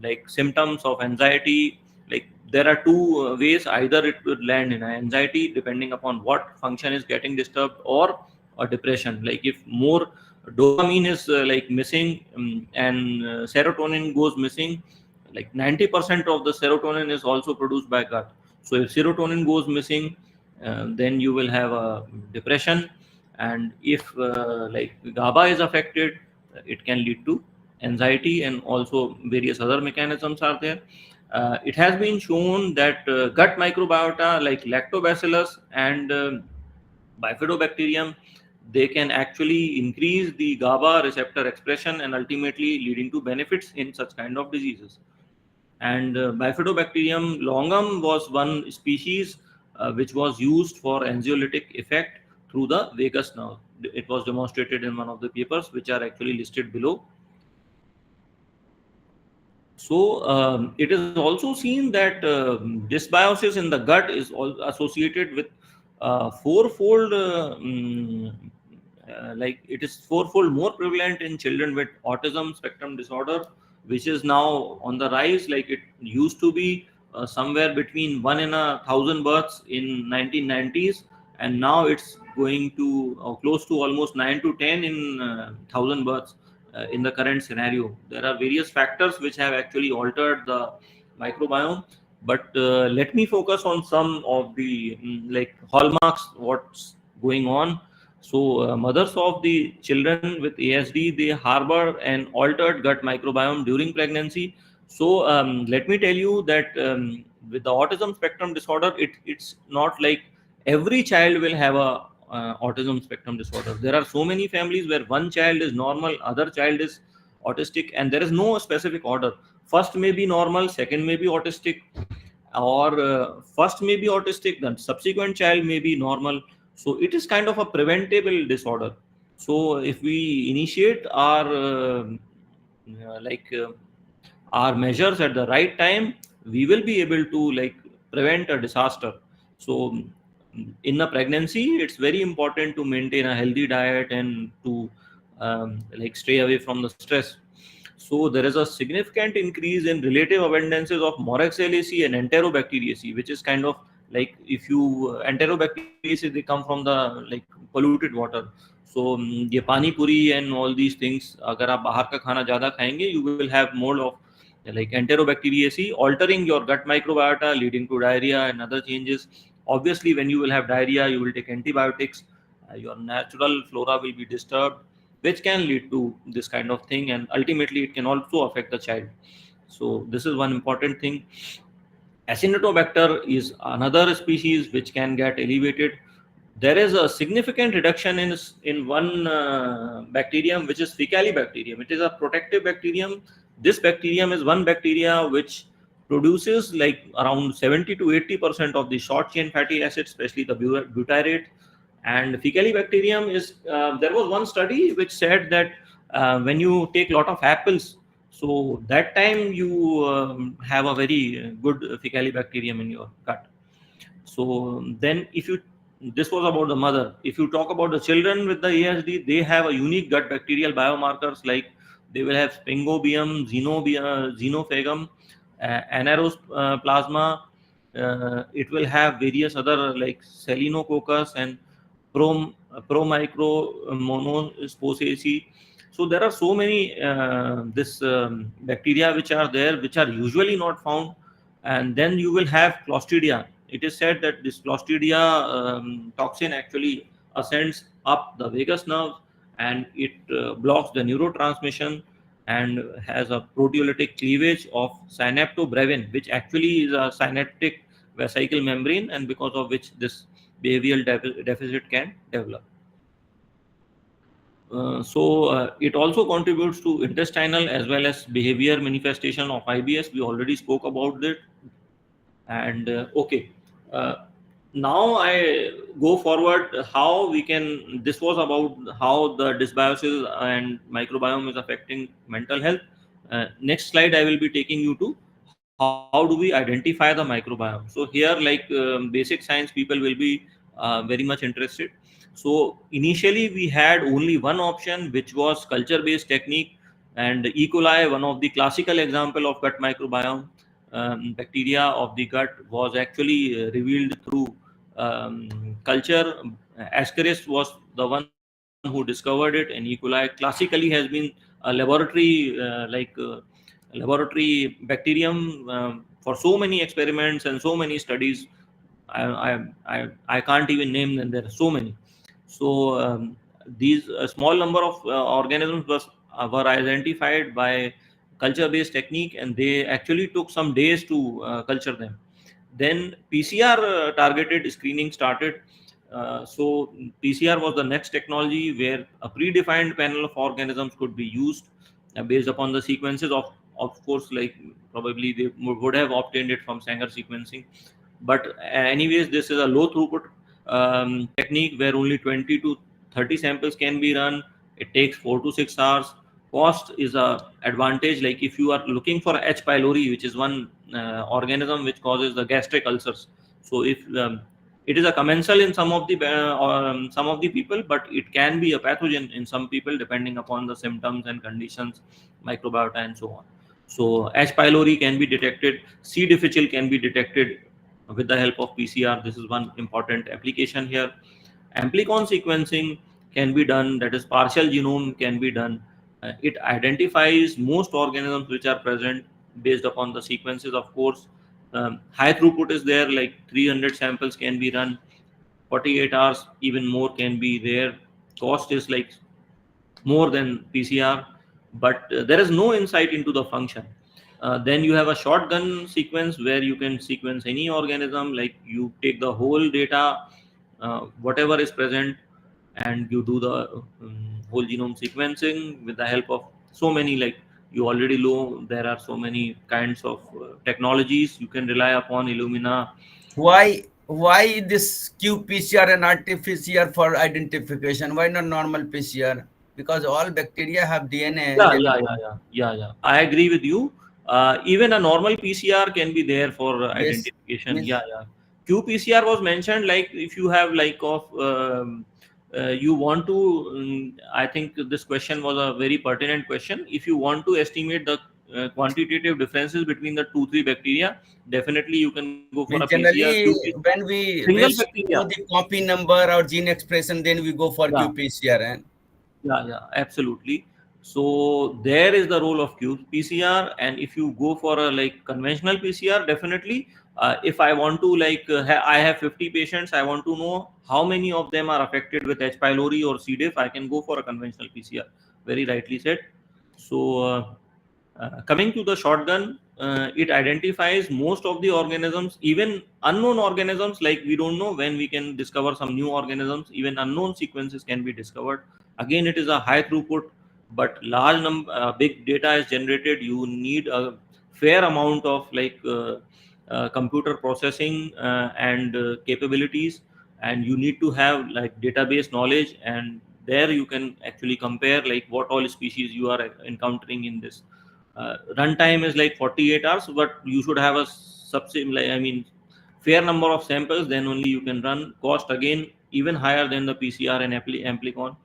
like symptoms of anxiety. Like there are two ways: either it would land in anxiety depending upon what function is getting disturbed, or a depression. Like if more dopamine is like missing, and serotonin goes missing, like 90% of the serotonin is also produced by gut. So if serotonin goes missing, then you will have a depression, and if like GABA is affected, it can lead to anxiety, and also various other mechanisms are there. It has been shown that gut microbiota like lactobacillus and bifidobacterium, they can actually increase the GABA receptor expression, and ultimately leading to benefits in such kind of diseases. And bifidobacterium longum was one species which was used for anxiolytic effect through the vagus nerve. It was demonstrated in one of the papers which are actually listed below. So it is also seen that dysbiosis in the gut is associated with fourfold, like it is fourfold more prevalent in children with autism spectrum disorder, which is now on the rise. Like it used to be somewhere between 1 in 1,000 births in 1990s, and now it's going to close to almost 9 to 10 in 1,000 births. In the current scenario, there are various factors which have actually altered the microbiome, but let me focus on some of the like hallmarks what's going on. So mothers of the children with ASD, they harbor an altered gut microbiome during pregnancy. So let me tell you that with the autism spectrum disorder, it's not like every child will have a autism spectrum disorder. There are so many families where one child is normal, other child is autistic, and there is no specific order. First may be normal, second may be autistic, or first may be autistic, then subsequent child may be normal. So it is kind of a preventable disorder. So if we initiate our our measures at the right time, we will be able to like prevent a disaster. So in a pregnancy, it's very important to maintain a healthy diet and to like stay away from the stress. So there is a significant increase in relative abundances of Moraxellacea and Enterobacteriaceae, which is kind of like if you Enterobacteriaceae, they come from the like polluted water. So ये पानी पूरी and all these things, अगर आप बाहर का खाना ज़्यादा खाएंगे, you will have more of like Enterobacteriaceae, altering your gut microbiota, leading to diarrhea and other changes. Obviously, when you will have diarrhea, you will take antibiotics. Your natural flora will be disturbed, which can lead to this kind of thing, and ultimately it can also affect the child. So this is one important thing. Acinetobacter is another species which can get elevated. There is a significant reduction in one bacterium, which is Faecalibacterium. It is a protective bacterium This bacterium is one bacteria which produces like around 70 to 80% of the short chain fatty acids, especially the butyrate. And Faecalibacterium is, there was one study which said that when you take a lot of apples, so that time you have a very good Faecalibacterium in your gut. So then if you, this was about the mother. If you talk about the children with the ASD, they have a unique gut bacterial biomarkers, like they will have Sphingobiomes, Xenophagum, Anaeroplasma. It will have various other like Selenococcus and Promicro monospociaceae. So there are so many this bacteria which are there, which are usually not found. And then you will have Clostridia. It is said that this Clostridia toxin actually ascends up the vagus nerve, and it blocks the neurotransmission and has a proteolytic cleavage of synaptobrevin, which actually is a synaptic vesicle membrane, and because of which this behavioral deficit can develop. It also contributes to intestinal as well as behavior manifestation of IBS. We already spoke about that. And okay, uh, now I go forward how we can. This was about how the dysbiosis and microbiome is affecting mental health. Next slide, I will be taking you to how do we identify the microbiome. So here, like basic science people will be very much interested. So initially we had only one option, which was culture based technique, and E. coli, one of the classical example of gut microbiome. Bacteria of the gut was actually revealed through culture. Ascaris was the one who discovered it, and E. coli classically has been a laboratory bacterium for so many experiments and so many studies. I can't even name them. There are so many. So these a small number of organisms were identified by culture-based technique, and they actually took some days to culture them. Then PCR targeted screening started. So PCR was the next technology where a predefined panel of organisms could be used based upon the sequences of course, like probably they would have obtained it from Sanger sequencing. But anyways, this is a low throughput technique where only 20 to 30 samples can be run. It takes 4 to 6 hours. Cost is a advantage. Like if you are looking for H. pylori, which is one organism which causes the gastric ulcers. So if it is a commensal in some of the people, but it can be a pathogen in some people depending upon the symptoms and conditions, microbiota and so on. So H. pylori can be detected. C. difficile can be detected with the help of PCR. This is one important application here. Amplicon sequencing can be done, that is partial genome can be done. It identifies most organisms which are present based upon the sequences, of course. High throughput is there, like 300 samples can be run, 48 hours, even more can be there. Cost is like more than PCR, but there is no insight into the function. Then you have a shotgun sequence where you can sequence any organism, like you take the whole data, whatever is present, and you do the whole genome sequencing with the help of so many, like you already know, there are so many kinds of technologies you can rely upon, Illumina. Why this qPCR and RT-PCR for identification? Why not normal PCR? Because all bacteria have DNA. Yeah. I agree with you. Even a normal PCR can be there for Yes. identification. Yes. Yeah. qPCR was mentioned, like if you have like you want to. I think this question was a very pertinent question. If you want to estimate the quantitative differences between the 2-3 bacteria, definitely you can go for a We PCR. generally, when we Single wish to bacteria. know the copy number or gene expression, then we go for Yeah. qPCR. Yeah, absolutely. So there is the role of PCR, and if you go for a like conventional PCR, definitely, if I want to like, I have 50 patients, I want to know how many of them are affected with H. pylori or C. diff, I can go for a conventional PCR. Very rightly said. So coming to the shotgun, it identifies most of the organisms, even unknown organisms. Like we don't know when we can discover some new organisms, even unknown sequences can be discovered. Again, it is a high throughput but big data is generated. You need a fair amount of computer processing and capabilities, and you need to have like database knowledge, and there you can actually compare like what all species you are encountering in this. Runtime is like 48 hours, but you should have a fair number of samples, then only you can run. Cost again even higher than the PCR and amplicon,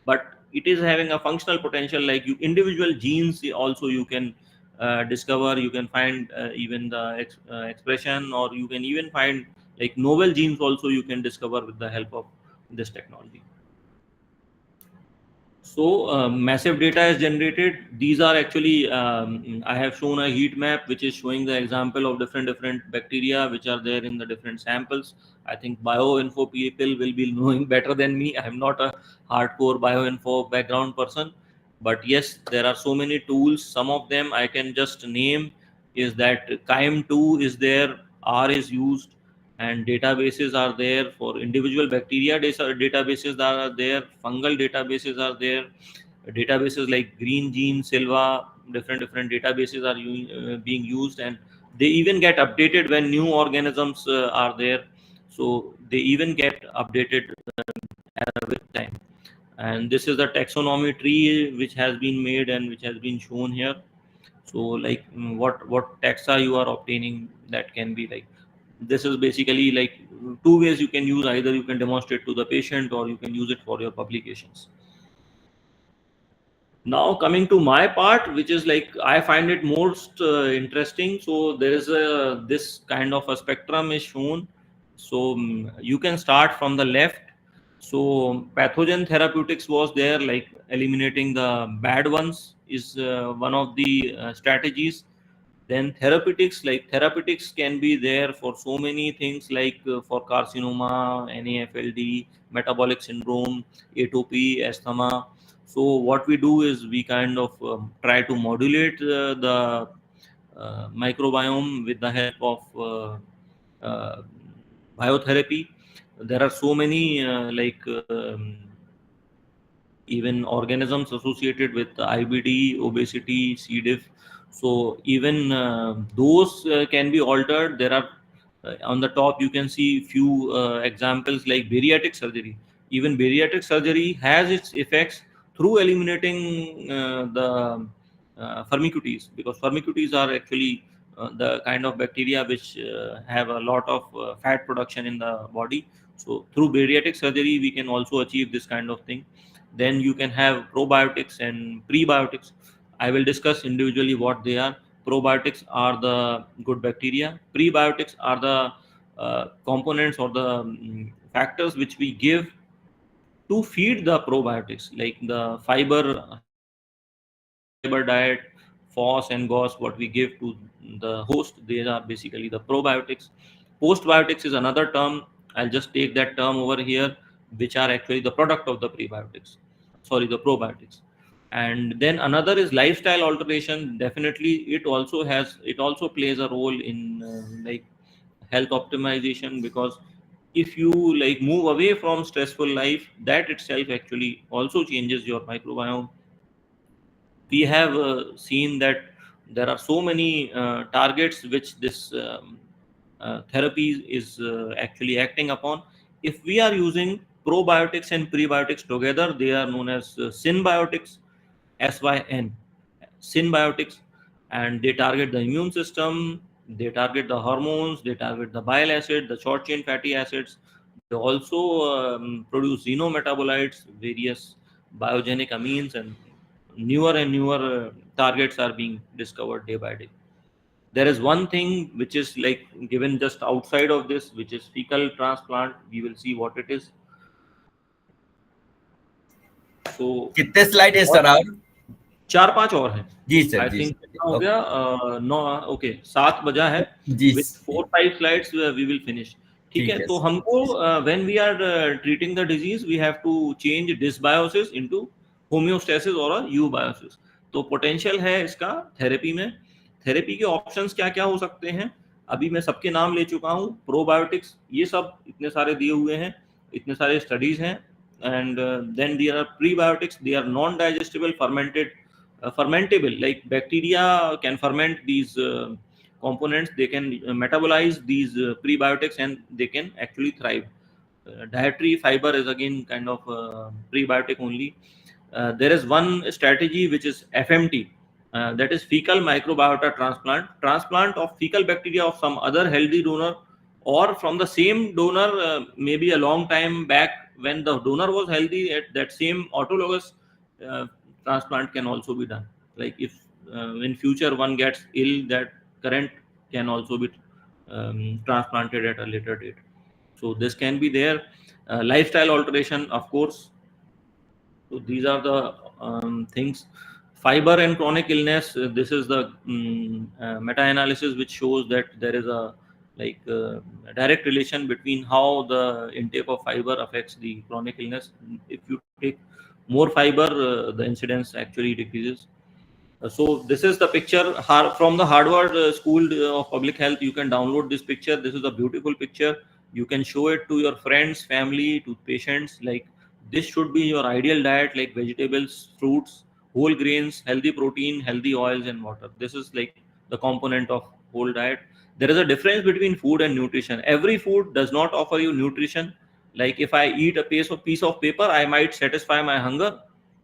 but it is having a functional potential. Like you individual genes also you can discover. You can find even the expression, or you can even find like novel genes also you can discover with the help of this technology. So massive data is generated. These are actually I have shown a heat map which is showing the example of different bacteria which are there in the different samples. I think bioinfo people will be knowing better than me. I am not a hardcore bioinfo background person, but yes, there are so many tools. Some of them I can just name is that QIIME2 is there, R is used, and databases are there for individual bacteria. Databases are there, fungal databases are there, databases like Green Gene, Silva, different databases are being used, and they even get updated when new organisms are there. So they even get updated with time. And this is the taxonomy tree which has been made and which has been shown here. So like what taxa you are obtaining, that can be like, this is basically like two ways you can use. Either you can demonstrate to the patient, or you can use it for your publications. Now coming to my part, which is like I find it most interesting. So there is this kind of a spectrum is shown. So you can start from the left. So pathogen therapeutics was there, like eliminating the bad ones is one of the strategies. Then therapeutics, like therapeutics can be there for so many things, like for carcinoma, NAFLD, metabolic syndrome, atopy, asthma. So what we do is we kind of try to modulate the microbiome with the help of biotherapy. There are so many even organisms associated with IBD, obesity, C. diff. So even those can be altered. There are on the top you can see few examples like bariatric surgery. Even bariatric surgery has its effects through eliminating the firmicutes, because firmicutes are actually the kind of bacteria which have a lot of fat production in the body. So through bariatric surgery we can also achieve this kind of thing. Then you can have probiotics and prebiotics. I will discuss individually what they are. Probiotics are the good bacteria. Prebiotics are the components or the factors which we give to feed the probiotics, like the high fiber diet, FOS and GOS, what we give to the host. These are basically the probiotics. Postbiotics is another term. I'll just take that term over here, which are actually the product of the the probiotics. And then another is lifestyle alteration. Definitely, it also plays a role in health optimization, because if you like move away from stressful life, that itself actually also changes your microbiome. We have seen that there are so many targets which this therapy is actually acting upon. If we are using probiotics and prebiotics together, they are known as synbiotics, SYN, synbiotics, and they target the immune system, they target the hormones, they target the bile acid, the short chain fatty acids. They also produce xenometabolites, various biogenic amines, and newer targets are being discovered day by day. There is one thing which is like given just outside of this, which is fecal transplant. We will see what it is. So कितने slide है sir और? 4-5 और हैं जी sir, I जी think sir, हो गया 9 okay 7 बजा है जी with 4-5 slides we will finish. ठीक है, ठीक है तो सर। हमको when we are treating the disease we have to change dysbiosis into homeostasis और यूबायोसिस. तो पोटेंशियल है इसका थेरेपी में. थेरेपी के ऑप्शंस क्या क्या हो सकते हैं, अभी मैं सबके नाम ले चुका हूँ. प्रोबायोटिक्स, ये सब इतने सारे दिए हुए हैं, इतने सारे स्टडीज हैं. and then there are prebiotics. They are non-digestible, fermentable. Like bacteria can ferment these components. They can metabolize these prebiotics, and they can actually thrive. Dietary fiber is again kind of prebiotic only. There is one strategy which is FMT, that is fecal microbiota transplant of fecal bacteria of some other healthy donor, or from the same donor, maybe a long time back when the donor was healthy. At that same autologous uh, transplant can also be done. Like if in future one gets ill, that current can also be transplanted at a later date. So this can be there. Lifestyle alteration, of course. So these are the things. Fiber and chronic illness. This is the meta-analysis which shows that there is a direct relation between how the intake of fiber affects the chronic illness. If you take more fiber, the incidence actually decreases. So this is the picture from the Harvard School of Public Health. You can download this picture. This is a beautiful picture. You can show it to your friends, family, to patients. Like this should be your ideal diet, like vegetables, fruits, whole grains, healthy protein, healthy oils, and water. This is like the component of whole diet. There is a difference between food and nutrition. Every food does not offer you nutrition. Like if I eat a piece of paper, I might satisfy my hunger,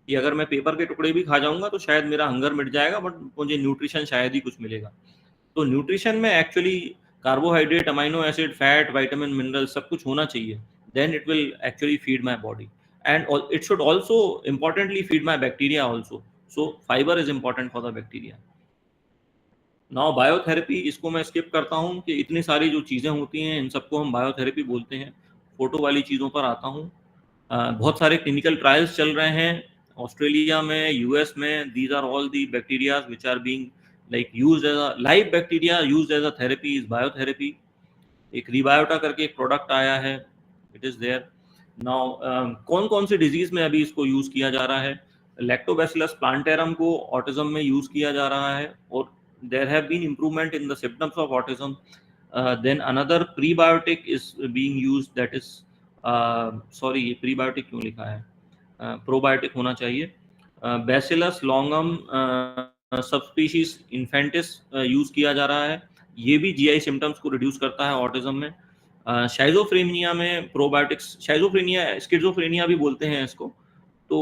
कि अगर मैं paper के टुकड़े भी खा जाऊंगा तो शायद मेरा हंगर मिट जाएगा, बट मुझे न्यूट्रिशन शायद ही कुछ मिलेगा. तो न्यूट्रिशन में actually carbohydrate, amino acid, fat, vitamin, mineral सब कुछ होना चाहिए. Then it will actually feed my body, and it should also importantly feed my bacteria also. So fibre is important for the bacteria. Now biotherapy, इसको मैं skip करता हूँ कि इतनी सारी जो चीज़ें होती हैं इन सबको हम बायोथेरेपी बोलते हैं. फोटो वाली चीज़ों पर आता हूँ. बहुत सारे क्लिनिकल ट्रायल्स चल रहे हैं ऑस्ट्रेलिया में, यूएस में. These are all the bacteria which are being like used as a live bacteria, used as a therapy is biotherapy. एक रिबायोटा करके एक प्रोडक्ट आया है, इट इज देयर नाउ. कौन कौन सी डिजीज में अभी इसको यूज किया जा रहा है? लैक्टोबैसिलस प्लांटेरम को ऑटिज्म में यूज किया जा रहा है, और there have been improvement in the symptoms of autism. Then another prebiotic is being used, that is sorry, ये prebiotic क्यों लिखा है? Probiotic होना चाहिए. Bacillus longum subspecies infantis use किया जा रहा है. ये भी GI symptoms को रिड्यूस करता है ऑटिज्म में. शाइजोफ्रेनिया में प्रोबायोटिक्स, शाइजोफ्रेनिया स्किज़ोफ्रेनिया भी बोलते हैं इसको. तो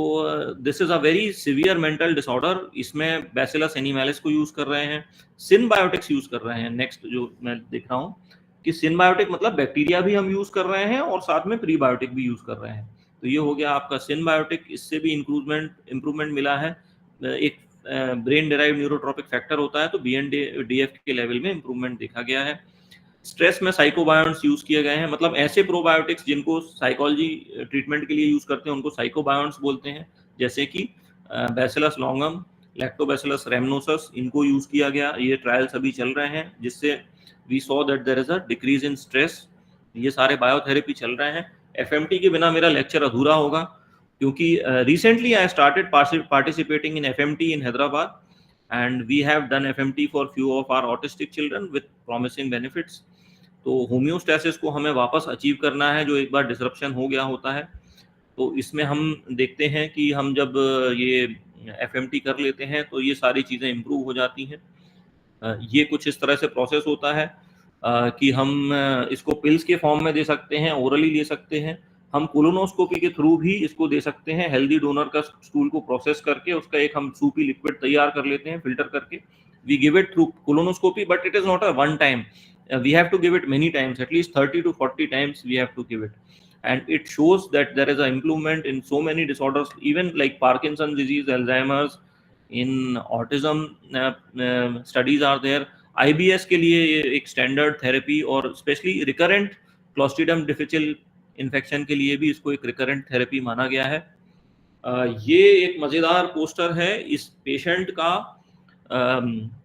this is a very severe mental disorder. इसमें बैसिलस एनिमैलिस को यूज कर रहे हैं, सिनबायोटिक्स यूज कर रहे हैं. नेक्स्ट जो मैं देख रहा हूँ कि सिनबायोटिक मतलब बैक्टीरिया भी हम यूज कर रहे हैं और साथ में प्रीबायोटिक भी यूज कर रहे हैं. तो ये हो गया आपका सिनबायोटिक. इससे भी इंप्रूवमेंट मिला है. एक ब्रेन डेराइव्ड न्यूरोट्रोपिक फैक्टर होता है, तो BNDF के लेवल में इंप्रूवमेंट देखा गया है. स्ट्रेस में साइकोबायोन्स यूज किए गए हैं, मतलब ऐसे प्रोबायोटिक्स जिनको साइकोलॉजी ट्रीटमेंट के लिए यूज करते हैं उनको साइकोबायोन्स बोलते हैं. जैसे कि बैसिलस लॉन्गम, लैक्टोबैसिलस रैमनोसस, इनको यूज किया गया. ये ट्रायल्स अभी चल रहे हैं जिससे we saw that there is a decrease in stress. ये सारे बायोथेरेपी चल रहे हैं. FMT के बिना मेरा लेक्चर अधूरा होगा, क्योंकि recently I started participating in FMT in Hyderabad, and we have done FMT for few of our autistic children with promising benefits. तो होम्योस्टैसिस को हमें वापस अचीव करना है, जो एक बार डिसरप्शन हो गया होता है. तो इसमें हम देखते हैं कि हम जब ये FMT कर लेते हैं तो ये सारी चीज़ें इम्प्रूव हो जाती हैं. ये कुछ इस तरह से प्रोसेस होता है कि हम इसको पिल्स के फॉर्म में दे सकते हैं, ओरली ले सकते हैं. हम कोलोनोस्कोपी के थ्रू भी इसको दे सकते हैं. हेल्दी डोनर का स्टूल को प्रोसेस करके उसका एक हम सूपी लिक्विड तैयार कर लेते हैं फिल्टर करके. We give it through colonoscopy, but it is not a one time. We have to give it many times, at least 30 to 40 times we have to give it. And it shows that there is an improvement in so many disorders, even like Parkinson's disease, Alzheimer's, in autism. Studies are there. IBS के लिए एक standard therapy, और specially recurrent clostridium डिफिकल infection के लिए भी इसको एक recurrent therapy माना गया है. ये एक मज़ेदार पोस्टर है. इस पेशेंट का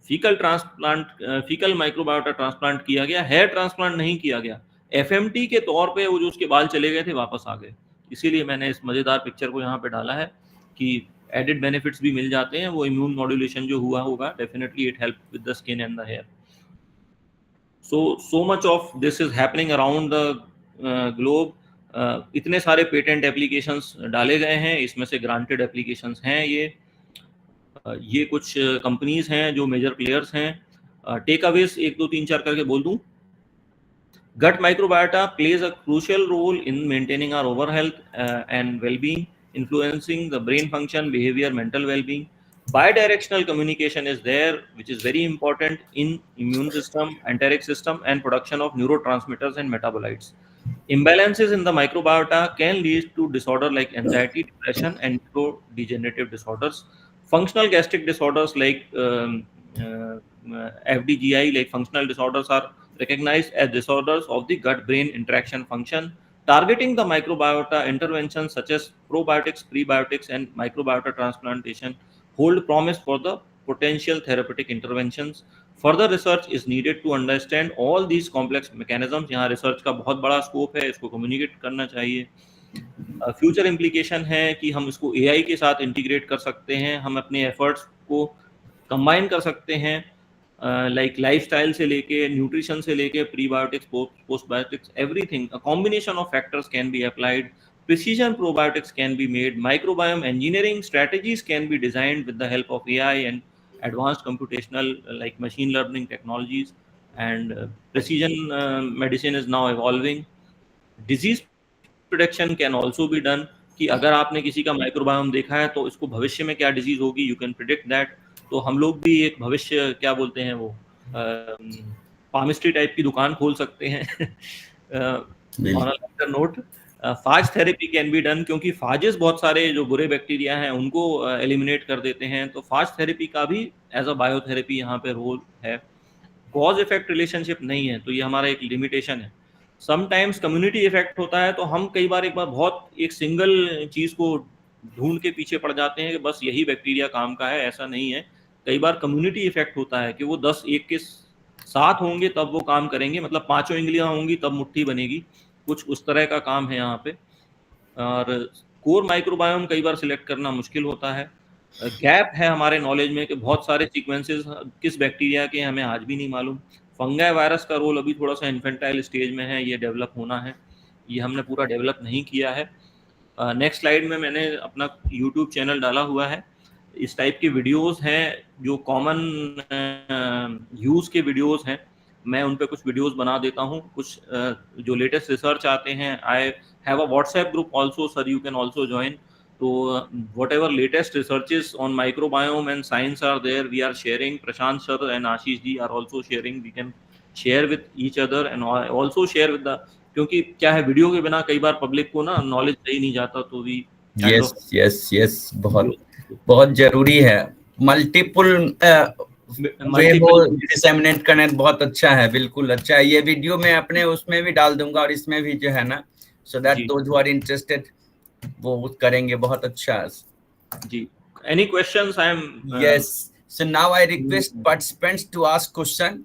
फीकल माइक्रोबायोटा ट्रांसप्लांट किया गया, हेयर ट्रांसप्लांट नहीं किया गया. FMT के तौर पे वो जो उसके बाल चले गए थे वापस आ गए. इसीलिए मैंने इस मज़ेदार पिक्चर को यहाँ पे डाला है कि एडेड बेनिफिट्स भी मिल जाते हैं. वो इम्यून मॉड्यूलेशन जो हुआ होगा, definitely it help with the skin and the hair. So much of this is happening around the globe. इतने सारे पेटेंट एप्लीकेशंस डाले गए हैं, इसमें से ग्रांटेड एप्लीकेशंस हैं ये कुछ कंपनीज हैं जो मेजर प्लेयर्स हैं। टेक अवेज 1 2 3 4 करके बोल दूं। Gut microbiota plays a crucial role in maintaining our overall health and well-being, influencing the brain function, behavior, mental well-being. Bidirectional communication is there, which is very important in immune system, enteric system, and production of neurotransmitters and metabolites. Imbalances in the microbiota can lead to disorder like anxiety, depression, and neurodegenerative disorders. Functional gastric disorders like FDGI, like functional disorders, are recognized as disorders of the gut-brain interaction function. Targeting the microbiota, interventions such as probiotics, prebiotics, and microbiota transplantation hold promise for the potential therapeutic interventions. Further research is needed to understand all these complex mechanisms. यहाँ research का बहुत बड़ा scope है, इसको communicate करना चाहिए. Future implication है कि हम इसको AI के साथ इंटीग्रेट कर सकते हैं, हम अपने एफर्ट्स को कंबाइन कर सकते हैं, लाइक लाइफस्टाइल से लेके न्यूट्रिशन से लेके prebiotics, postbiotics, everything. A combination of factors can be applied. Precision probiotics can be made. Microbiome engineering strategies can be designed with the help of AI and advanced computational like machine learning technologies. And precision medicine is now evolving. Disease prediction can also be done कि अगर आपने किसी का microbiome देखा है तो इसको भविष्य में क्या डिजीज होगी, यू कैन प्रिडिक्ट दैट. तो हम लोग भी एक भविष्य क्या बोलते हैं वो पामिस्ट्री टाइप की दुकान खोल सकते हैं. On a lighter note, phage therapy can be done, क्योंकि फाजेस बहुत सारे जो बुरे बैक्टीरिया हैं उनको एलिमिनेट कर देते हैं, तो फाज थेरेपी का भी एज अ बायोथेरेपी यहाँ पे रोल है. कॉज इफेक्ट रिलेशनशिप नहीं है, तो ये हमारा एक लिमिटेशन है. समटाइम्स कम्युनिटी इफेक्ट होता है, तो हम कई बार एक बार बहुत एक सिंगल चीज को ढूंढ के पीछे पड़ जाते हैं कि बस यही बैक्टीरिया काम का है. ऐसा नहीं है. कई बार कम्युनिटी इफेक्ट होता है कि वो 10 एक के साथ होंगे तब वो काम करेंगे, मतलब 5 उंगलियां होंगी तब मुट्ठी बनेगी, कुछ उस तरह का काम है यहाँ पे. और कोर माइक्रोबायोम कई बार सिलेक्ट करना मुश्किल होता है. गैप है हमारे नॉलेज में कि बहुत सारे सीक्वेंसेस किस बैक्टीरिया के हमें आज भी नहीं मालूम. फंगाई वायरस का रोल अभी थोड़ा सा इन्फेंटाइल स्टेज में है, ये डेवलप होना है, ये हमने पूरा डेवलप नहीं किया है. नेक्स्ट स्लाइड में मैंने अपना यूट्यूब चैनल डाला हुआ है. इस टाइप की वीडियोस हैं जो कॉमन यूज़ के वीडियोस हैं, मैं उन पे कुछ वीडियोस बना देता हूँ. कुछ जो लेटेस्ट रिसर्च आते हैं, I have a WhatsApp group also sir, you can also join. So whatever latest researches on microbiome and science are there, we are sharing. Prashant sir and Ashish ji are also sharing. We can share with each other and also share with the, क्योंकि क्या है video के बिना कई बार public को ना knowledge दे नहीं जाता, तो भी यस बहुत बहुत जरूरी है. मल्टीपल वे को डिसेमिनेट करना बहुत अच्छा है, बिल्कुल अच्छा है. ये वीडियो मैं अपने उसमें भी डाल दूंगा और इसमें भी जो है ना, so that those who are interested वो करेंगे. बहुत अच्छा जी. Any questions? I am yes. So now I request participants to ask question.